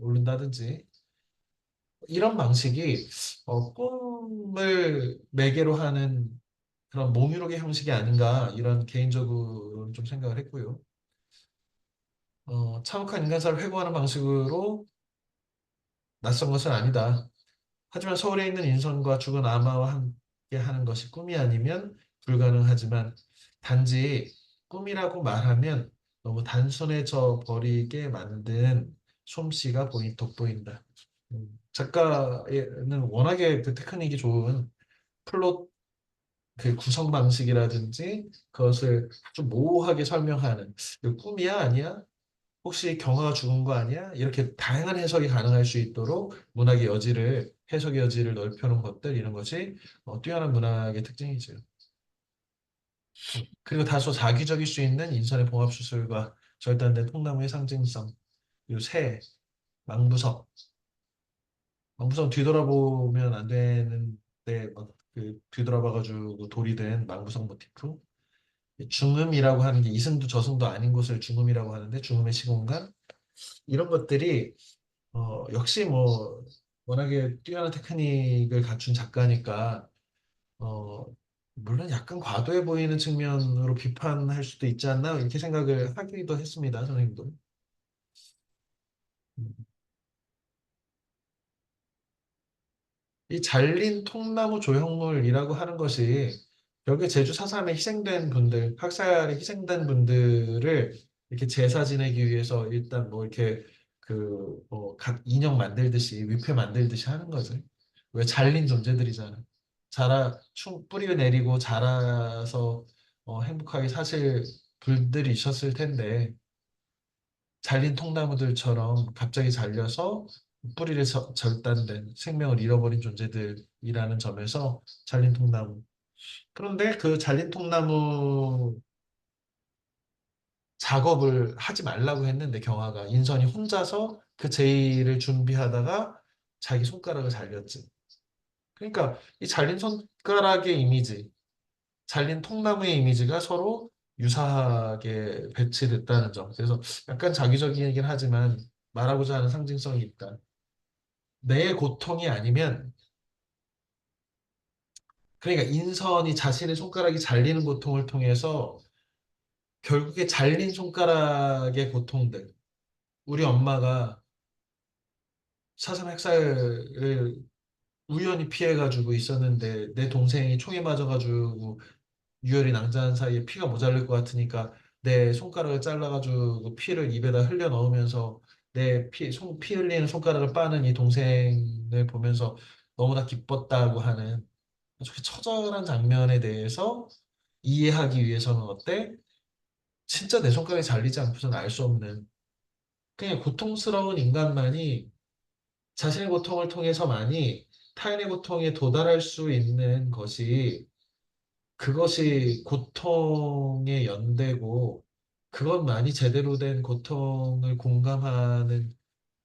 오른다든지 이런 방식이 꿈을 매개로 하는 그런 몽유록의 형식이 아닌가 이런 개인적으로 좀 생각을 했고요. 참혹한 인간사를 회고하는 방식으로 낯선 것은 아니다. 하지만 서울에 있는 인선과 죽은 아마와 함께 하는 것이 꿈이 아니면 불가능하지만 단지 꿈이라고 말하면 너무 단순해져 버리게 만든 솜씨가 돋보인다. 작가는 워낙에 그 테크닉이 좋은 플롯 그 구성 방식이라든지 그것을 아주 모호하게 설명하는 이거 꿈이야 아니야? 혹시 경화가 죽은 거 아니야? 이렇게 다양한 해석이 가능할 수 있도록 해석의 여지를 넓혀놓은 것들 이런 것이 뛰어난 문학의 특징이죠. 그리고 다소 자기적일 수 있는 인선의 봉합 수술과 절단된 통나무의 상징성, 그리고 새, 망부석, 망부석 뒤돌아보면 안 되는데 막그 뒤돌아봐가지고 돌이 된 망부석 모티프, 중음이라고 하는 게 이승도 저승도 아닌 곳을 중음이라고 하는데 중음의 시공간 이런 것들이 역시 뭐 워낙에 뛰어난 테크닉을 갖춘 작가니까 어, 물론 약간 과도해 보이는 측면으로 비판할 수도 있지 않나 이렇게 생각을 하기도 했습니다, 선생님도. 음. 이 잘린 통나무 조형물이라고 하는 것이 여기 제주 4.3에 희생된 분들, 학살에 희생된 분들을 이렇게 제사 지내기 위해서 일단 뭐 이렇게 각 인형 만들듯이 위패 만들듯이 하는 거죠. 왜 잘린 존재들이잖아. 뿌리 내리고 자라서 행복하게 사실 분들이 있었을 텐데 잘린 통나무들처럼 갑자기 잘려서 뿌리를 절단된 생명을 잃어버린 존재들이라는 점에서 잘린 통나무. 그런데 그 잘린 통나무 작업을 하지 말라고 했는데 경화가 인선이 혼자서 그 제의를 준비하다가 자기 손가락을 잘렸지. 그러니까 이 잘린 손가락의 이미지, 잘린 통나무의 이미지가 서로 유사하게 배치됐다는 점. 그래서 약간 자기적이긴 하지만 말하고자 하는 상징성이 있다. 내 고통이 아니면, 그러니까 인선이 자신의 손가락이 잘리는 고통을 통해서 결국에 잘린 손가락의 고통들. 우리 엄마가 사슴 핵살을 우연히 피해가지고 있었는데 내 동생이 총에 맞아가지고 유혈이 낭자한 사이에 피가 모자랄 것 같으니까 내 손가락을 잘라가지고 피를 입에다 흘려 넣으면서 피 흘리는 손가락을 빠는 이 동생을 보면서 너무나 기뻤다고 하는 아주 그 처절한 장면에 대해서 이해하기 위해서는 어때? 진짜 내 손가락이 잘리지 않고서는 알 수 없는 그냥 고통스러운 인간만이 자신의 고통을 통해서만이 타인의 고통에 도달할 수 있는 것이 그것이 고통의 연대고 그것만이 제대로 된 고통을 공감하는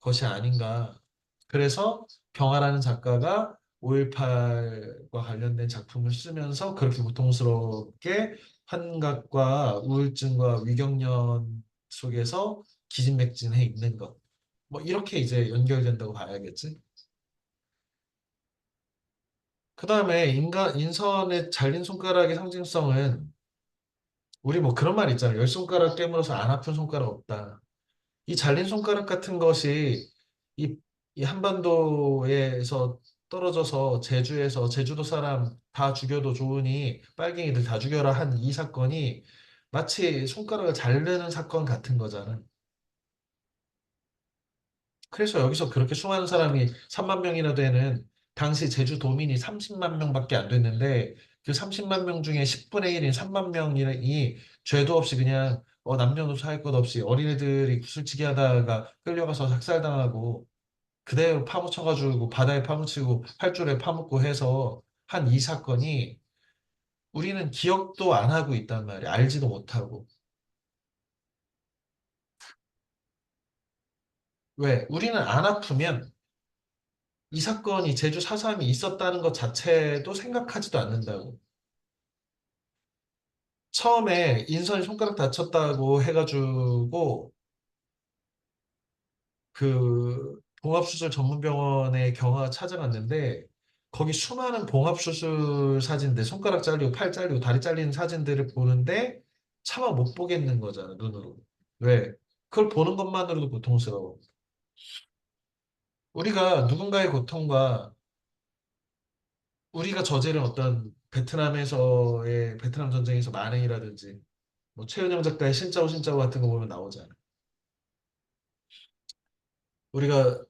것이 아닌가. 그래서 병아라는 작가가 5.18과 관련된 작품을 쓰면서 그렇게 고통스럽게 환각과 우울증과 위경련 속에서 기진맥진해 있는 것. 뭐 이렇게 이제 연결된다고 봐야겠지. 그 다음에 인선의 잘린 손가락의 상징성은 우리 뭐 그런 말 있잖아요. 열 손가락 깨물어서 안 아픈 손가락 없다. 이 잘린 손가락 같은 것이 이, 이 한반도에서 떨어져서 제주에서 제주도 사람 다 죽여도 좋으니 빨갱이들 다 죽여라 한 이 사건이 마치 손가락을 자르는 사건 같은 거잖아. 그래서 여기서 그렇게 수많은 사람이 3만 명이나 되는 당시 제주 도민이 30만 명밖에 안 됐는데 그 30만 명 중에 10분의 1인 3만 명이 죄도 없이 그냥 남녀노소 할 것 없이 어린애들이 구슬치기 하다가 끌려가서 학살당하고 그대로 파묻혀가지고 바다에 파묻히고 활주로에 파묻고 해서 한 이 사건이 우리는 기억도 안 하고 있단 말이야. 알지도 못하고. 왜? 우리는 안 아프면 이 사건이 제주 4.3이 있었다는 것 자체도 생각하지도 않는다고. 처음에 인선이 손가락 다쳤다고 해가지고 그 봉합수술 전문병원에 경화가 찾아갔는데 거기 수많은 봉합수술 사진들, 손가락 잘리고 팔 잘리고 다리 잘리는 사진들을 보는데 차마 못 보겠는 거잖아, 눈으로. 왜? 그걸 보는 것만으로도 고통스러워. 우리가 누군가의 고통과 우리가 저지른 어떤 베트남에서의 베트남 전쟁에서 만행이라든지 뭐 최은영 작가의 신짜오 신짜오 같은 거 보면 나오잖아. 우리가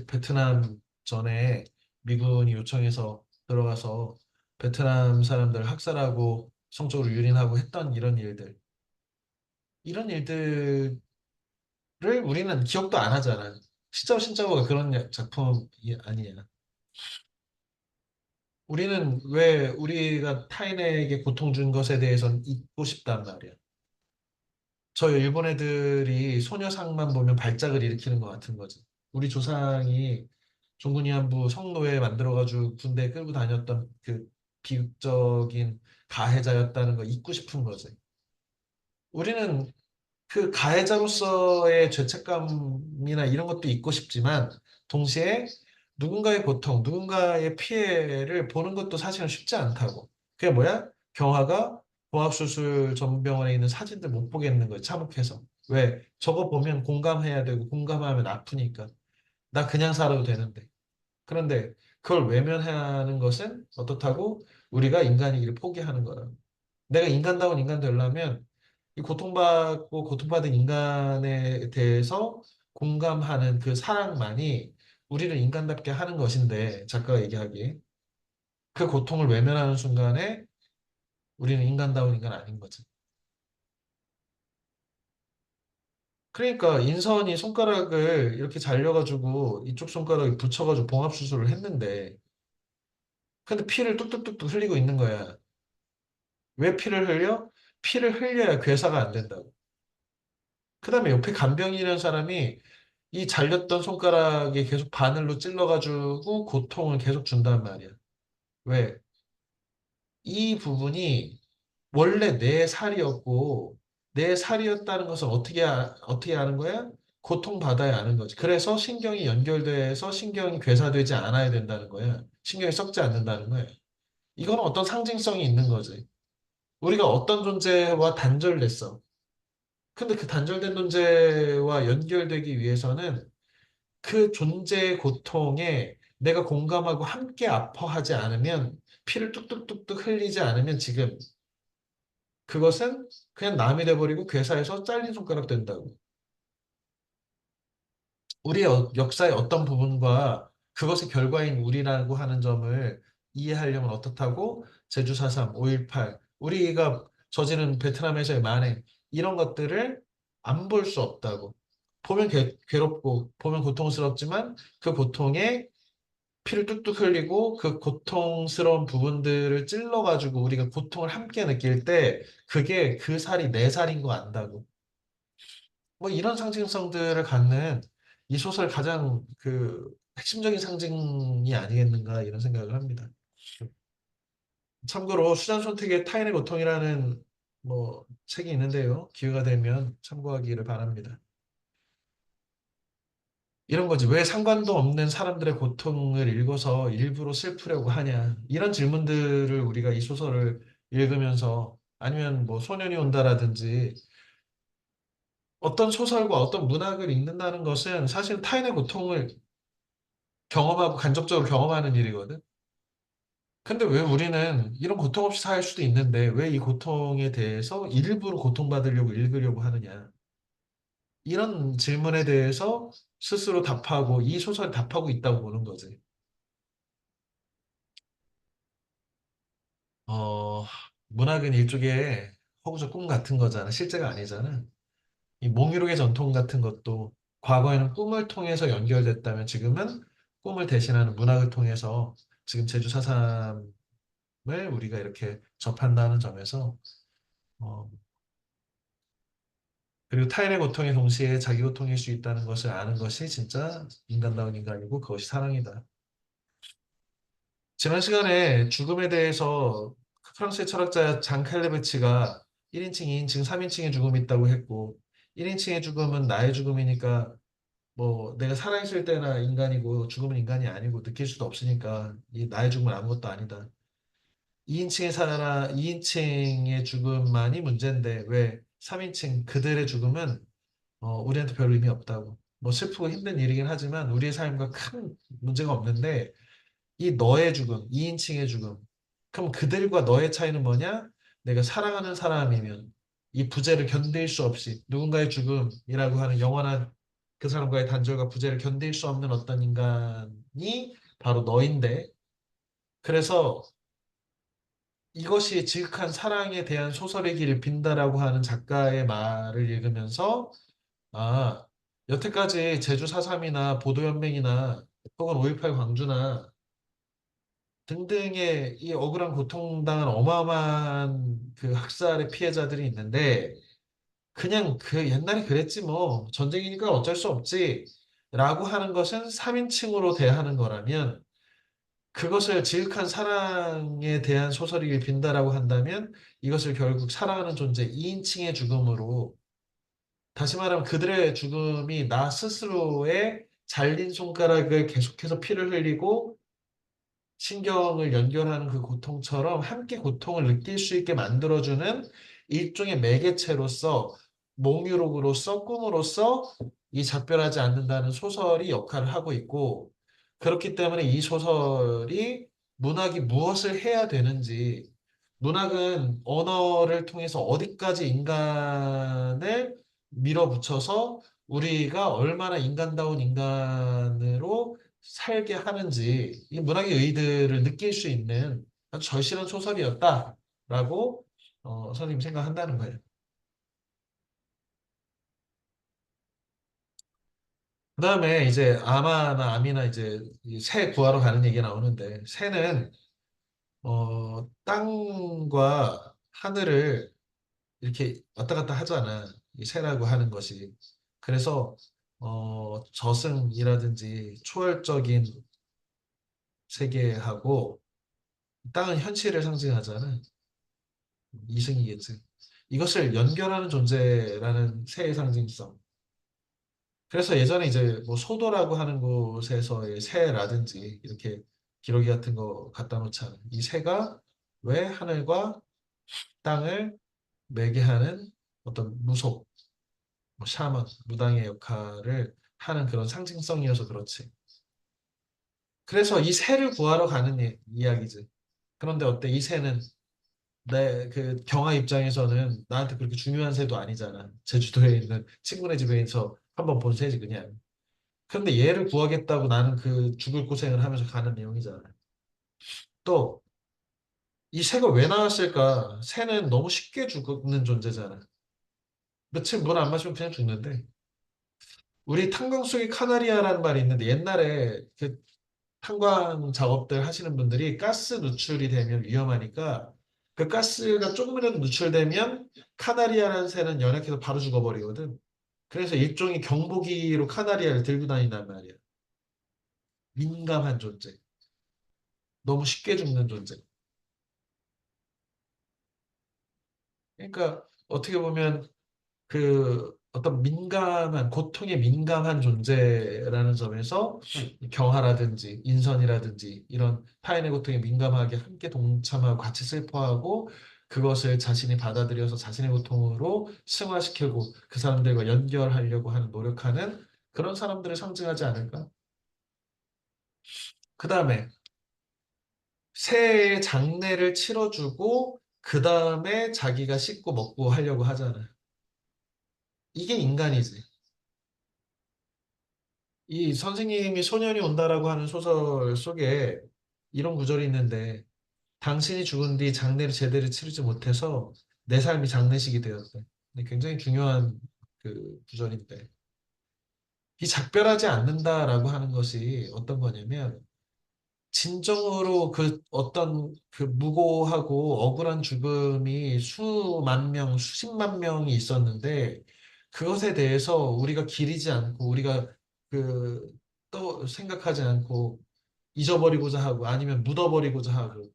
베트남 전에 미군이 요청해서 들어가서 베트남 사람들 학살하고 성적으로 유린하고 했던 이런 일들을 우리는 기억도 안 하잖아. 신짜오 신짜오가 그런 작품이 아니야. 우리는 왜 우리가 타인에게 고통 준 것에 대해서는 잊고 싶단 말이야. 저 일본 애들이 소녀상만 보면 발작을 일으키는 것 같은 거지. 우리 조상이 종군위안부 성노예 만들어가지고 군대에 끌고 다녔던 그 비극적인 가해자였다는 거 잊고 싶은 거지. 우리는 그 가해자로서의 죄책감이나 이런 것도 잊고 싶지만 동시에 누군가의 고통, 누군가의 피해를 보는 것도 사실은 쉽지 않다고. 그게 뭐야? 경화가 봉합수술 전문병원에 있는 사진들 못 보겠는 거야, 참혹해서. 왜? 저거 보면 공감해야 되고 공감하면 아프니까. 나 그냥 살아도 되는데. 그런데 그걸 외면하는 것은 어떻다고? 우리가 인간이기를 포기하는 거라. 내가 인간다운 인간 되려면 이 고통받고 고통받은 인간에 대해서 공감하는 그 사랑만이 우리를 인간답게 하는 것인데 작가가 얘기하기에 그 고통을 외면하는 순간에 우리는 인간다운 인간 아닌 거지. 그러니까 인선이 손가락을 이렇게 잘려가지고 이쪽 손가락에 붙여가지고 봉합수술을 했는데 근데 피를 뚝뚝뚝뚝 흘리고 있는 거야. 왜 피를 흘려? 피를 흘려야 괴사가 안 된다고. 그 다음에 옆에 간병인이라는 사람이 이 잘렸던 손가락에 계속 바늘로 찔러가지고 고통을 계속 준단 말이야. 왜? 이 부분이 원래 내 살이었고, 내 살이었다는 것을 어떻게 아는 거야? 고통받아야 아는 거지. 그래서 신경이 연결돼서 신경이 괴사되지 않아야 된다는 거야. 신경이 썩지 않는다는 거야. 이건 어떤 상징성이 있는 거지. 우리가 어떤 존재와 단절됐어. 근데 그 단절된 존재와 연결되기 위해서는 그 존재의 고통에 내가 공감하고 함께 아파하지 않으면 피를 뚝뚝뚝뚝 흘리지 않으면 지금 그것은 그냥 남이 돼버리고 괴사에서 잘린 손가락 된다고. 우리의 역사의 어떤 부분과 그것의 결과인 우리라고 하는 점을 이해하려면 어떻다고? 제주 4.3, 5.18, 우리가 저지른 베트남에서의 만행, 이런 것들을 안 볼 수 없다고. 보면 괴롭고, 보면 고통스럽지만 그 고통에 피를 뚝뚝 흘리고 그 고통스러운 부분들을 찔러가지고 우리가 고통을 함께 느낄 때 그게 그 살이 내 살인 거 안다고. 뭐 이런 상징성들을 갖는 이 소설 가장 그 핵심적인 상징이 아니겠는가 이런 생각을 합니다. 참고로 수잔 손택의 타인의 고통이라는 뭐 책이 있는데요. 기회가 되면 참고하기를 바랍니다. 이런 거지. 왜 상관도 없는 사람들의 고통을 읽어서 일부러 슬프려고 하냐. 이런 질문들을 우리가 이 소설을 읽으면서 아니면 뭐 소년이 온다라든지 어떤 소설과 어떤 문학을 읽는다는 것은 사실 타인의 고통을 경험하고 간접적으로 경험하는 일이거든. 근데 왜 우리는 이런 고통 없이 살 수도 있는데 왜 이 고통에 대해서 일부러 고통받으려고 읽으려고 하느냐. 이런 질문에 대해서 스스로 답하고 이 소설이 답하고 있다고 보는 거지. 어, 문학은 일종의 허구적 꿈 같은 거잖아. 실제가 아니잖아. 이 몽유록의 전통 같은 것도 과거에는 꿈을 통해서 연결됐다면 지금은 꿈을 대신하는 문학을 통해서 지금 제주 사삼을 우리가 이렇게 접한다는 점에서 어, 그리고 타인의 고통의 동시에 자기 고통일 수 있다는 것을 아는 것이 진짜 인간다운 인간이고 그것이 사랑이다. 지난 시간에 죽음에 대해서 그 프랑스의 철학자 장 칼레베치가 1인칭, 2인칭, 3인칭의 죽음이 있다고 했고 1인칭의 죽음은 나의 죽음이니까 뭐 내가 살아있을 때나 인간이고 죽음은 인간이 아니고 느낄 수도 없으니까 이 나의 죽음은 아무것도 아니다. 2인칭의 죽음만이 문제인데 왜 3인칭 그들의 죽음은 우리한테 별 의미 없다고. 뭐 슬프고 힘든 일이긴 하지만 우리의 삶과 큰 문제가 없는데 이 너의 죽음, 2인칭의 죽음. 그럼 그들과 너의 차이는 뭐냐? 내가 사랑하는 사람이면 이 부재를 견딜 수 없이 누군가의 죽음이라고 하는 영원한 그 사람과의 단절과 부재를 견딜 수 없는 어떤 인간이 바로 너인데 그래서 이것이 지극한 사랑에 대한 소설이기를 빈다라고 하는 작가의 말을 읽으면서 아, 여태까지 제주 4.3이나 보도연맹이나 혹은 5.18 광주나 등등의 이 억울한 고통당한 어마어마한 그 학살의 피해자들이 있는데 그냥 그 옛날에 그랬지 뭐 전쟁이니까 어쩔 수 없지 라고 하는 것은 3인칭으로 대하는 거라면 그것을 지극한 사랑에 대한 소설이 빈다라고 한다면 이것을 결국 사랑하는 존재 2인칭의 죽음으로 다시 말하면 그들의 죽음이 나 스스로의 잘린 손가락을 계속해서 피를 흘리고 신경을 연결하는 그 고통처럼 함께 고통을 느낄 수 있게 만들어주는 일종의 매개체로서 몽유록으로서 꿈으로서 이 작별하지 않는다는 소설이 역할을 하고 있고 그렇기 때문에 이 소설이 문학이 무엇을 해야 되는지 문학은 언어를 통해서 어디까지 인간을 밀어붙여서 우리가 얼마나 인간다운 인간으로 살게 하는지 이 문학의 의의들을 느낄 수 있는 아주 절실한 소설이었다라고 선생님이 생각한다는 거예요. 그다음에 이제 아마나 아미나 이제 이새 구하러 가는 얘기가 나오는데 새는 땅과 하늘을 이렇게 왔다 갔다 하잖아. 이 새라고 하는 것이. 그래서 저승이라든지 초월적인 세계하고 땅은 현실을 상징하잖아. 이승이겠지. 이것을 연결하는 존재라는 새의 상징성. 그래서 예전에 이제 뭐 소도라고 하는 곳에서의 새라든지 이렇게 기러기 같은 거 갖다 놓잖아요. 이 새가 왜 하늘과 땅을 매개하는 어떤 무속, 뭐 샤먼, 무당의 역할을 하는 그런 상징성이어서 그렇지. 그래서 이 새를 구하러 가는 이야기지. 그런데 어때? 이 새는 내 그 경아 입장에서는 나한테 그렇게 중요한 새도 아니잖아. 제주도에 있는 친구네 집에서 한번 본 새지 그냥. 그런데 얘를 구하겠다고 나는 그 죽을 고생을 하면서 가는 내용이잖아. 또 이 새가 왜 나왔을까? 새는 너무 쉽게 죽는 존재잖아. 며칠 물 안 마시면 그냥 죽는데. 우리 탄광 속의 카나리아라는 말이 있는데 옛날에 그 탄광 작업들 하시는 분들이 가스 누출이 되면 위험하니까 그 가스가 조금이라도 누출되면 카나리아라는 새는 연약해서 바로 죽어버리거든. 그래서 일종의 경보기로 카나리아를 들고 다닌단 말이야. 민감한 존재. 너무 쉽게 죽는 존재. 그러니까 어떻게 보면 그 어떤 민감한 고통에 민감한 존재라는 점에서 경화라든지 인선이라든지 이런 타인의 고통에 민감하게 함께 동참하고 같이 슬퍼하고 그것을 자신이 받아들여서 자신의 고통으로 승화시키고 그 사람들과 연결하려고 하는 노력하는 그런 사람들을 상징하지 않을까? 그 다음에 새해 장례를 치러주고 그 다음에 자기가 씻고 먹고 하려고 하잖아. 이게 인간이지. 이 선생님이 소년이 온다라고 하는 소설 속에 이런 구절이 있는데 당신이 죽은 뒤 장례를 제대로 치르지 못해서 내 삶이 장례식이 되었대. 근데 굉장히 중요한 그 구절인데 이 작별하지 않는다라고 하는 것이 어떤 거냐면 진정으로 그 어떤 그 무고하고 억울한 죽음이 수만 명, 수십만 명이 있었는데 그것에 대해서 우리가 기리지 않고 우리가 그 또 생각하지 않고 잊어버리고자 하고 아니면 묻어버리고자 하고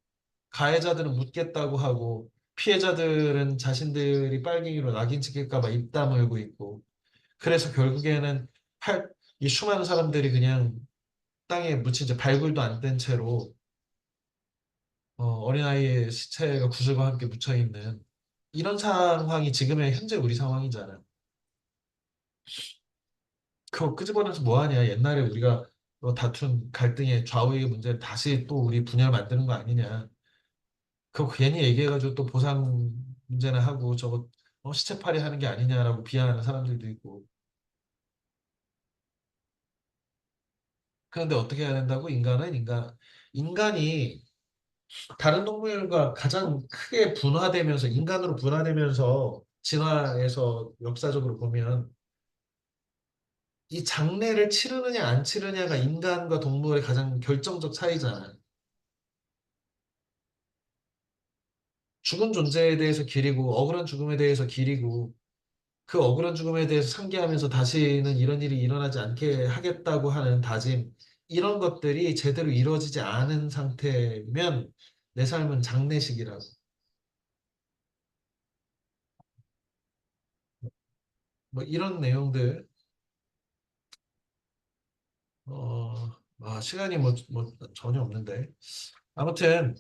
가해자들은 묻겠다고 하고 피해자들은 자신들이 빨갱이로 낙인 찍힐까 봐 입 다물고 있고 그래서 결국에는 이 수많은 사람들이 그냥 땅에 묻힌 채 발굴도 안 된 채로 어린아이의 시체가 구슬과 함께 묻혀 있는 이런 상황이 지금의 현재 우리 상황이잖아. 그거 끄집어내서 뭐하냐. 옛날에 우리가 다툰 갈등의 좌우의 문제를 다시 또 우리 분열 만드는 거 아니냐. 그거 괜히 얘기해가지고 또 보상 문제나 하고 저거 시체팔이 하는 게 아니냐라고 비하하는 사람들도 있고. 그런데 어떻게 해야 된다고? 인간이 다른 동물과 가장 크게 분화되면서 인간으로 분화되면서 진화에서 역사적으로 보면 이 장래를 치르느냐 안 치르냐가 인간과 동물의 가장 결정적 차이잖아. 죽은 존재에 대해서 기리고 억울한 죽음에 대해서 기리고 그 억울한 죽음에 대해서 상기하면서 다시는 이런 일이 일어나지 않게 하겠다고 하는 다짐 이런 것들이 제대로 이루어지지 않은 상태면 내 삶은 장례식이라고. 뭐 이런 내용들 시간이 뭐 전혀 없는데 아무튼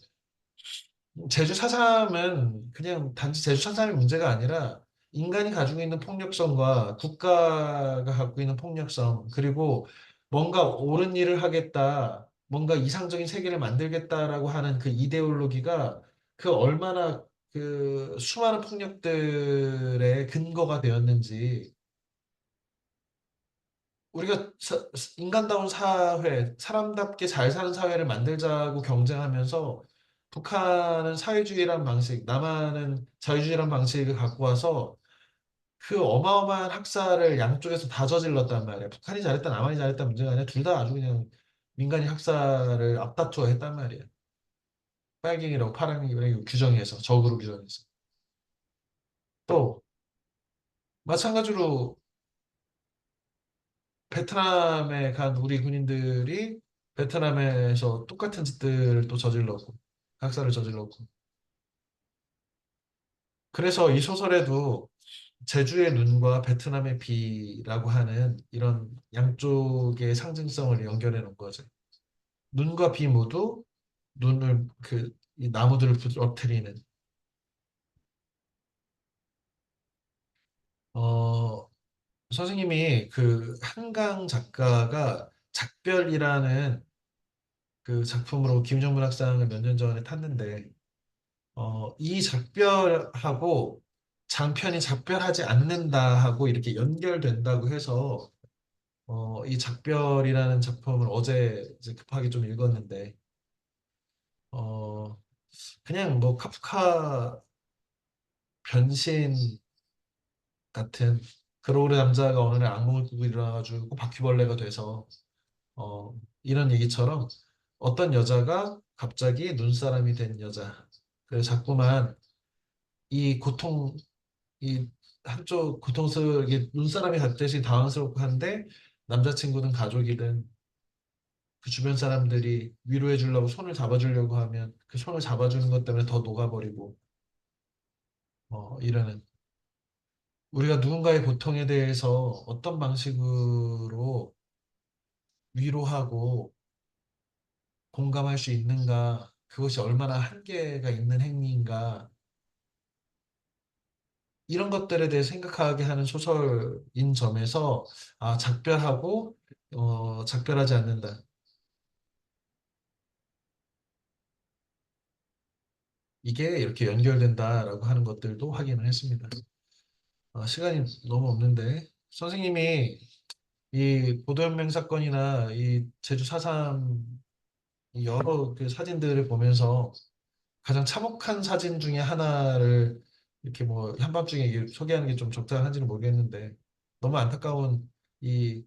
제주 4.3은 그냥 단지 제주 4.3이 문제가 아니라 인간이 가지고 있는 폭력성과 국가가 갖고 있는 폭력성, 그리고 뭔가 옳은 일을 하겠다, 뭔가 이상적인 세계를 만들겠다라고 하는 그 이데올로기가 그 얼마나 그 수많은 폭력들의 근거가 되었는지 우리가 인간다운 사회, 사람답게 잘 사는 사회를 만들자고 경쟁하면서 북한은 사회주의란 방식, 남한은 자유주의란 방식을 갖고 와서 그 어마어마한 학살을 양쪽에서 다 저질렀단 말이야. 북한이 잘했다, 남한이 잘했다 문제가 아니라 둘 다 아주 그냥 민간인 학살을 앞다투어 했단 말이야. 빨갱이라고 파랑이라고 규정해서, 적으로 규정해서. 또 마찬가지로 베트남에 간 우리 군인들이 베트남에서 똑같은 짓들을 또 저질렀고, 학살을 저질렀고. 그래서 이 소설에도 제주의 눈과 베트남의 비라고 하는 이런 양쪽의 상징성을 연결해 놓은 거죠. 눈과 비 모두 눈을 이 나무들을 부러뜨리는 어 선생님이 그 한강 작가가 작별이라는 그 작품으로 김정문 학상을 몇 년 전에 탔는데 이 작별하고 장편이 작별하지 않는다 하고 이렇게 연결된다고 해서 이 작별이라는 작품을 어제 이제 급하게 좀 읽었는데 어 그냥 뭐 카프카 변신 같은 그로울의 남자가 어느 날 악몽을 꾸고 일어나가지고 바퀴벌레가 돼서 이런 얘기처럼 어떤 여자가 갑자기 눈사람이 된 여자. 그래서 자꾸만 이 고통, 이 한쪽 고통스럽게 눈사람이 갔듯이 당황스럽고 한데 남자친구든 가족이든 그 주변 사람들이 위로해 주려고 손을 잡아주려고 하면 그 손을 잡아주는 것 때문에 더 녹아버리고 이러는 우리가 누군가의 고통에 대해서 어떤 방식으로 위로하고 공감할 수 있는가, 그것이 얼마나 한계가 있는 행위인가, 이런 것들에 대해 생각하게 하는 소설인 점에서, 작별하고, 작별하지 않는다. 이게 이렇게 연결된다라고 하는 것들도 확인을 했습니다. 시간이 너무 없는데, 선생님이 이 보도연맹 사건이나 이 제주 4.3 여러 그 사진들을 보면서 가장 참혹한 사진 중에 하나를 이렇게 뭐 한밤중에 소개하는 게 좀 적당한지는 모르겠는데 너무 안타까운 이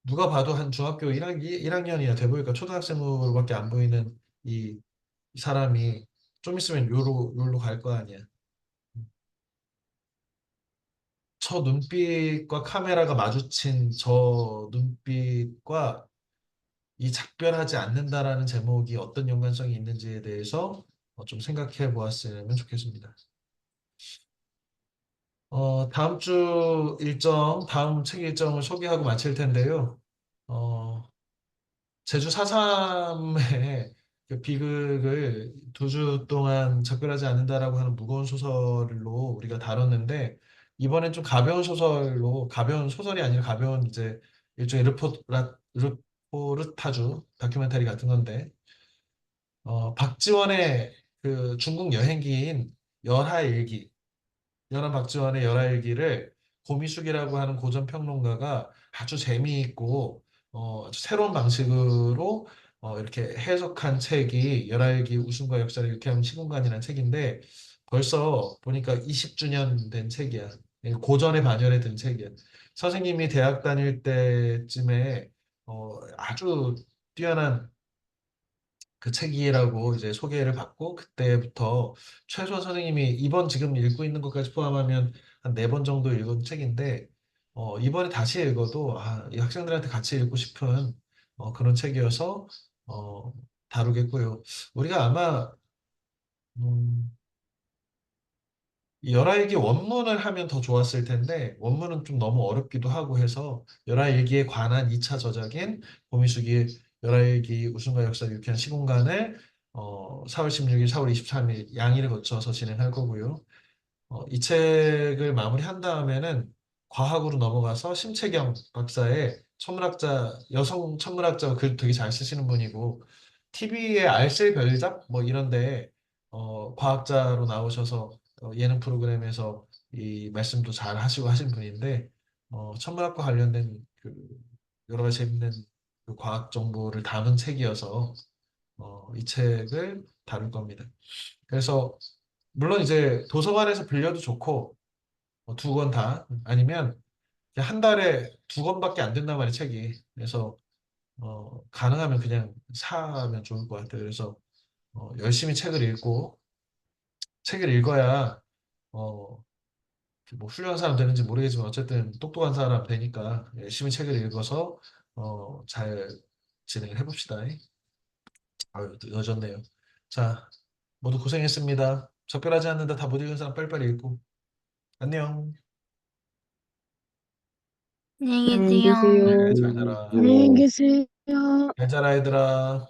누가 봐도 한 중학교 1학년이나 돼 보니까 초등학생으로밖에 안 보이는 이 사람이 좀 있으면 요로 갈 거 아니야. 저 눈빛과 카메라가 마주친 저 눈빛과 이 작별하지 않는다라는 제목이 어떤 연관성이 있는지에 대해서 좀 생각해 보았으면 좋겠습니다. 다음 주 일정, 다음 책 일정을 소개하고 마칠 텐데요. 어, 제주 4.3의 그 비극을 2주 동안 작별하지 않는다라고 하는 무거운 소설로 우리가 다뤘는데, 이번엔 좀 가벼운 소설로, 가벼운 소설이 아니라 가벼운 이제 일종의 르포르타주 다큐멘터리 같은 건데, 박지원의 그 중국 여행기인 열하일기, 연한 박지원의 열하일기를 고미숙이라고 하는 고전 평론가가 아주 재미있고 아주 새로운 방식으로 이렇게 해석한 책이 열하일기 웃음과 역사를 유쾌한 시공간이라는 책인데 벌써 보니까 20주년 된 책이야. 고전의 반열에 든 책이야. 선생님이 대학 다닐 때쯤에 아주 뛰어난 그 책이라고 이제 소개를 받고 그때부터 최소한 선생님이 이번 지금 읽고 있는 것까지 포함하면 한 4번 정도 읽은 책인데 이번에 다시 읽어도 이 학생들한테 같이 읽고 싶은 그런 책이어서 어, 다루겠고요. 우리가 아마 음, 이 열하일기 원문을 하면 더 좋았을 텐데 원문은 좀 너무 어렵기도 하고 해서 열하일기에 관한 2차 저작인 고미숙이 열하일기 웃음과 역사를 유쾌한 시공간을 4월 16일, 4월 23일 양일을 거쳐서 진행할 거고요. 이 책을 마무리한 다음에는 과학으로 넘어가서 심채경 박사의 천문학자, 여성 천문학자 글 되게 잘 쓰시는 분이고 TV의 알쓸 별잡 뭐 이런데 과학자로 나오셔서 예능 프로그램에서 이 말씀도 잘 하시고 하신 분인데 천문학과 관련된 그 여러 가지 재밌는 그 과학 정보를 담은 책이어서 이 책을 다룰 겁니다. 그래서 물론 이제 도서관에서 빌려도 좋고 2권 다 아니면 그냥 한 달에 2권밖에 안 된단 말이에요 책이. 그래서 가능하면 그냥 사면 좋을 것 같아요. 그래서 열심히 책을 읽고 책을 읽어야 어, 뭐 훌륭한 사람 되는지 모르겠지만 어쨌든 똑똑한 사람 되니까 열심히 책을 읽어서 잘 진행을 해봅시다. 아유, 늦었네요. 자, 모두 고생했습니다. 적절하지 않는데 다 못 읽은 사람 빨리빨리 읽고. 안녕. 안녕히 안녕히 계세요. 계세요. 그래, 잘 자라. 안녕히 계세요. 잘 자라, 얘들아.